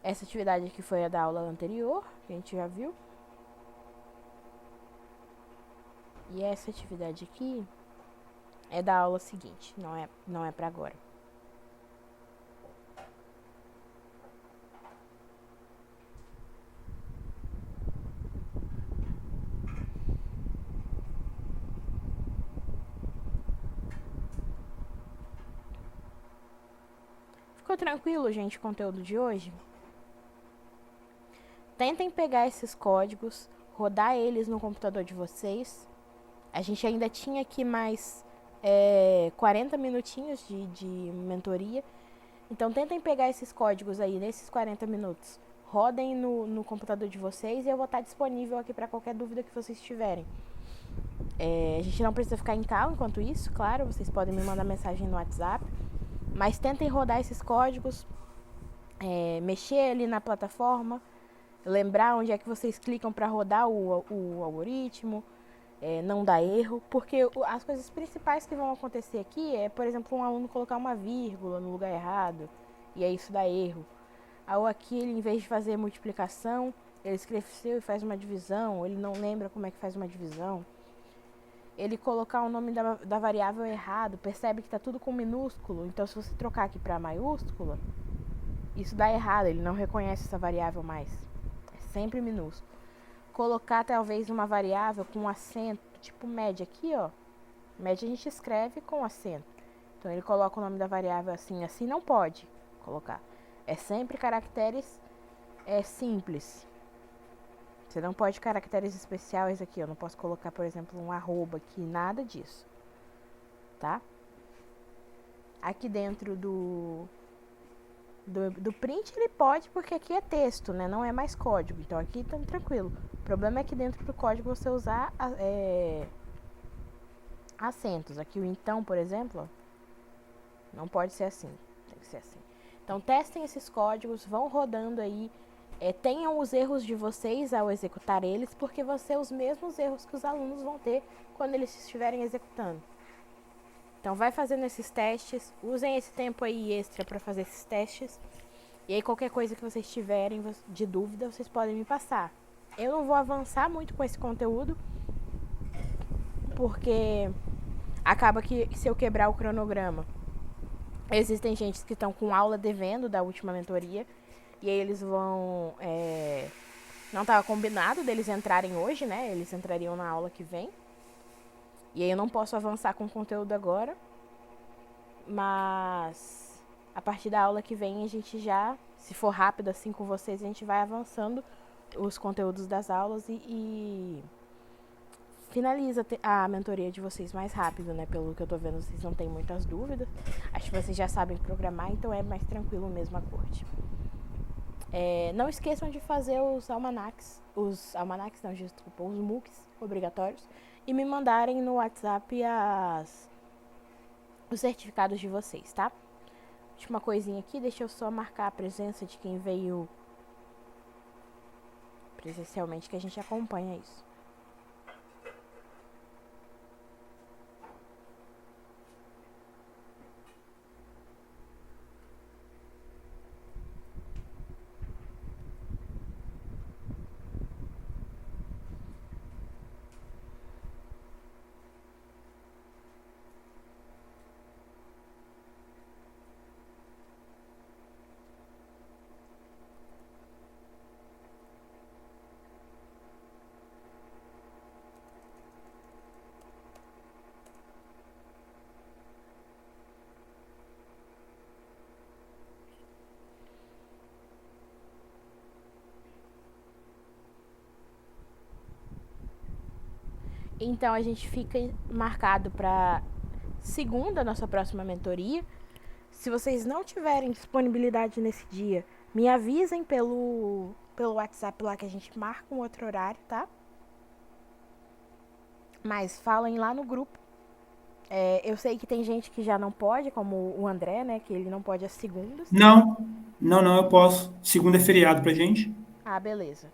Essa atividade aqui foi a da aula anterior, que a gente já viu. E essa atividade aqui é da aula seguinte, não é para agora. Ficou tranquilo, gente, o conteúdo de hoje? Tentem pegar esses códigos, rodar eles no computador de vocês. A gente ainda tinha aqui mais 40 minutinhos de mentoria. Então tentem pegar esses códigos aí nesses 40 minutos. Rodem no computador de vocês e eu vou estar disponível aqui para qualquer dúvida que vocês tiverem. A gente não precisa ficar em cal enquanto isso, claro, vocês podem me mandar mensagem no WhatsApp, mas tentem rodar esses códigos, mexer ali na plataforma, lembrar onde é que vocês clicam para rodar o algoritmo, não dar erro, porque as coisas principais que vão acontecer aqui por exemplo, um aluno colocar uma vírgula no lugar errado, e aí isso dá erro. Ou aqui, ele, em vez de fazer multiplicação, ele escreveu e faz uma divisão, ele não lembra como é que faz uma divisão. Ele colocar o nome da variável errado, percebe que está tudo com minúsculo, então se você trocar aqui para maiúscula, isso dá errado, ele não reconhece essa variável mais. É sempre minúsculo. Colocar talvez uma variável com acento, tipo média aqui, ó. Média a gente escreve com acento. Então ele coloca o nome da variável assim, assim não pode colocar. É sempre caracteres simples. Você não pode caracteres especiais aqui. Eu não posso colocar, por exemplo, um arroba aqui, nada disso. Tá? Aqui dentro do print ele pode, porque aqui é texto, né? Não é mais código. Então aqui tá tranquilo. O problema é que dentro do código você usar acentos. Aqui o então, por exemplo, ó, não pode ser assim. Tem que ser assim. Então testem esses códigos, vão rodando aí. Tenham os erros de vocês ao executar eles, porque vão ser os mesmos erros que os alunos vão ter quando eles estiverem executando. Então vai fazendo esses testes, usem esse tempo aí extra para fazer esses testes. E aí qualquer coisa que vocês tiverem de dúvida, vocês podem me passar. Eu não vou avançar muito com esse conteúdo, porque acaba que se eu quebrar o cronograma, existem gente que estão com aula devendo da última mentoria, e aí eles vão... não estava combinado deles entrarem hoje, né? Eles entrariam na aula que vem. E aí eu não posso avançar com o conteúdo agora. Mas a partir da aula que vem a gente já, se for rápido assim com vocês, a gente vai avançando os conteúdos das aulas e finaliza a mentoria de vocês mais rápido, né? Pelo que eu tô vendo, vocês não têm muitas dúvidas. Acho que vocês já sabem programar, então é mais tranquilo mesmo a corte. Não esqueçam de fazer os almanacs, os MOOCs obrigatórios, e me mandarem no WhatsApp os certificados de vocês, tá? Última coisinha aqui, deixa eu só marcar a presença de quem veio presencialmente, que a gente acompanha isso. Então a gente fica marcado para segunda, nossa próxima mentoria. Se vocês não tiverem disponibilidade nesse dia, me avisem pelo WhatsApp lá que a gente marca um outro horário, tá? Mas falem lá no grupo. Eu sei que tem gente que já não pode, como o André, né? Que ele não pode às segundas. Não, eu posso. Segunda é feriado pra gente. Ah, beleza.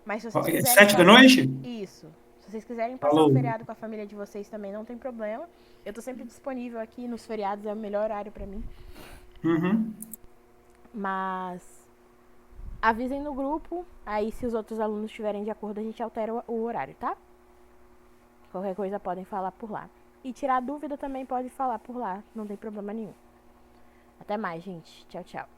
Mas se vocês quiserem 7 da noite? Isso. Se vocês quiserem passar o Falou. feriado com a família de vocês também, não tem problema. Eu tô sempre disponível aqui nos feriados, é o melhor horário pra mim. Uhum. Mas avisem no grupo, aí se os outros alunos estiverem de acordo, a gente altera o horário, tá? Qualquer coisa podem falar por lá. E tirar dúvida também pode falar por lá, não tem problema nenhum. Até mais, gente. Tchau, tchau.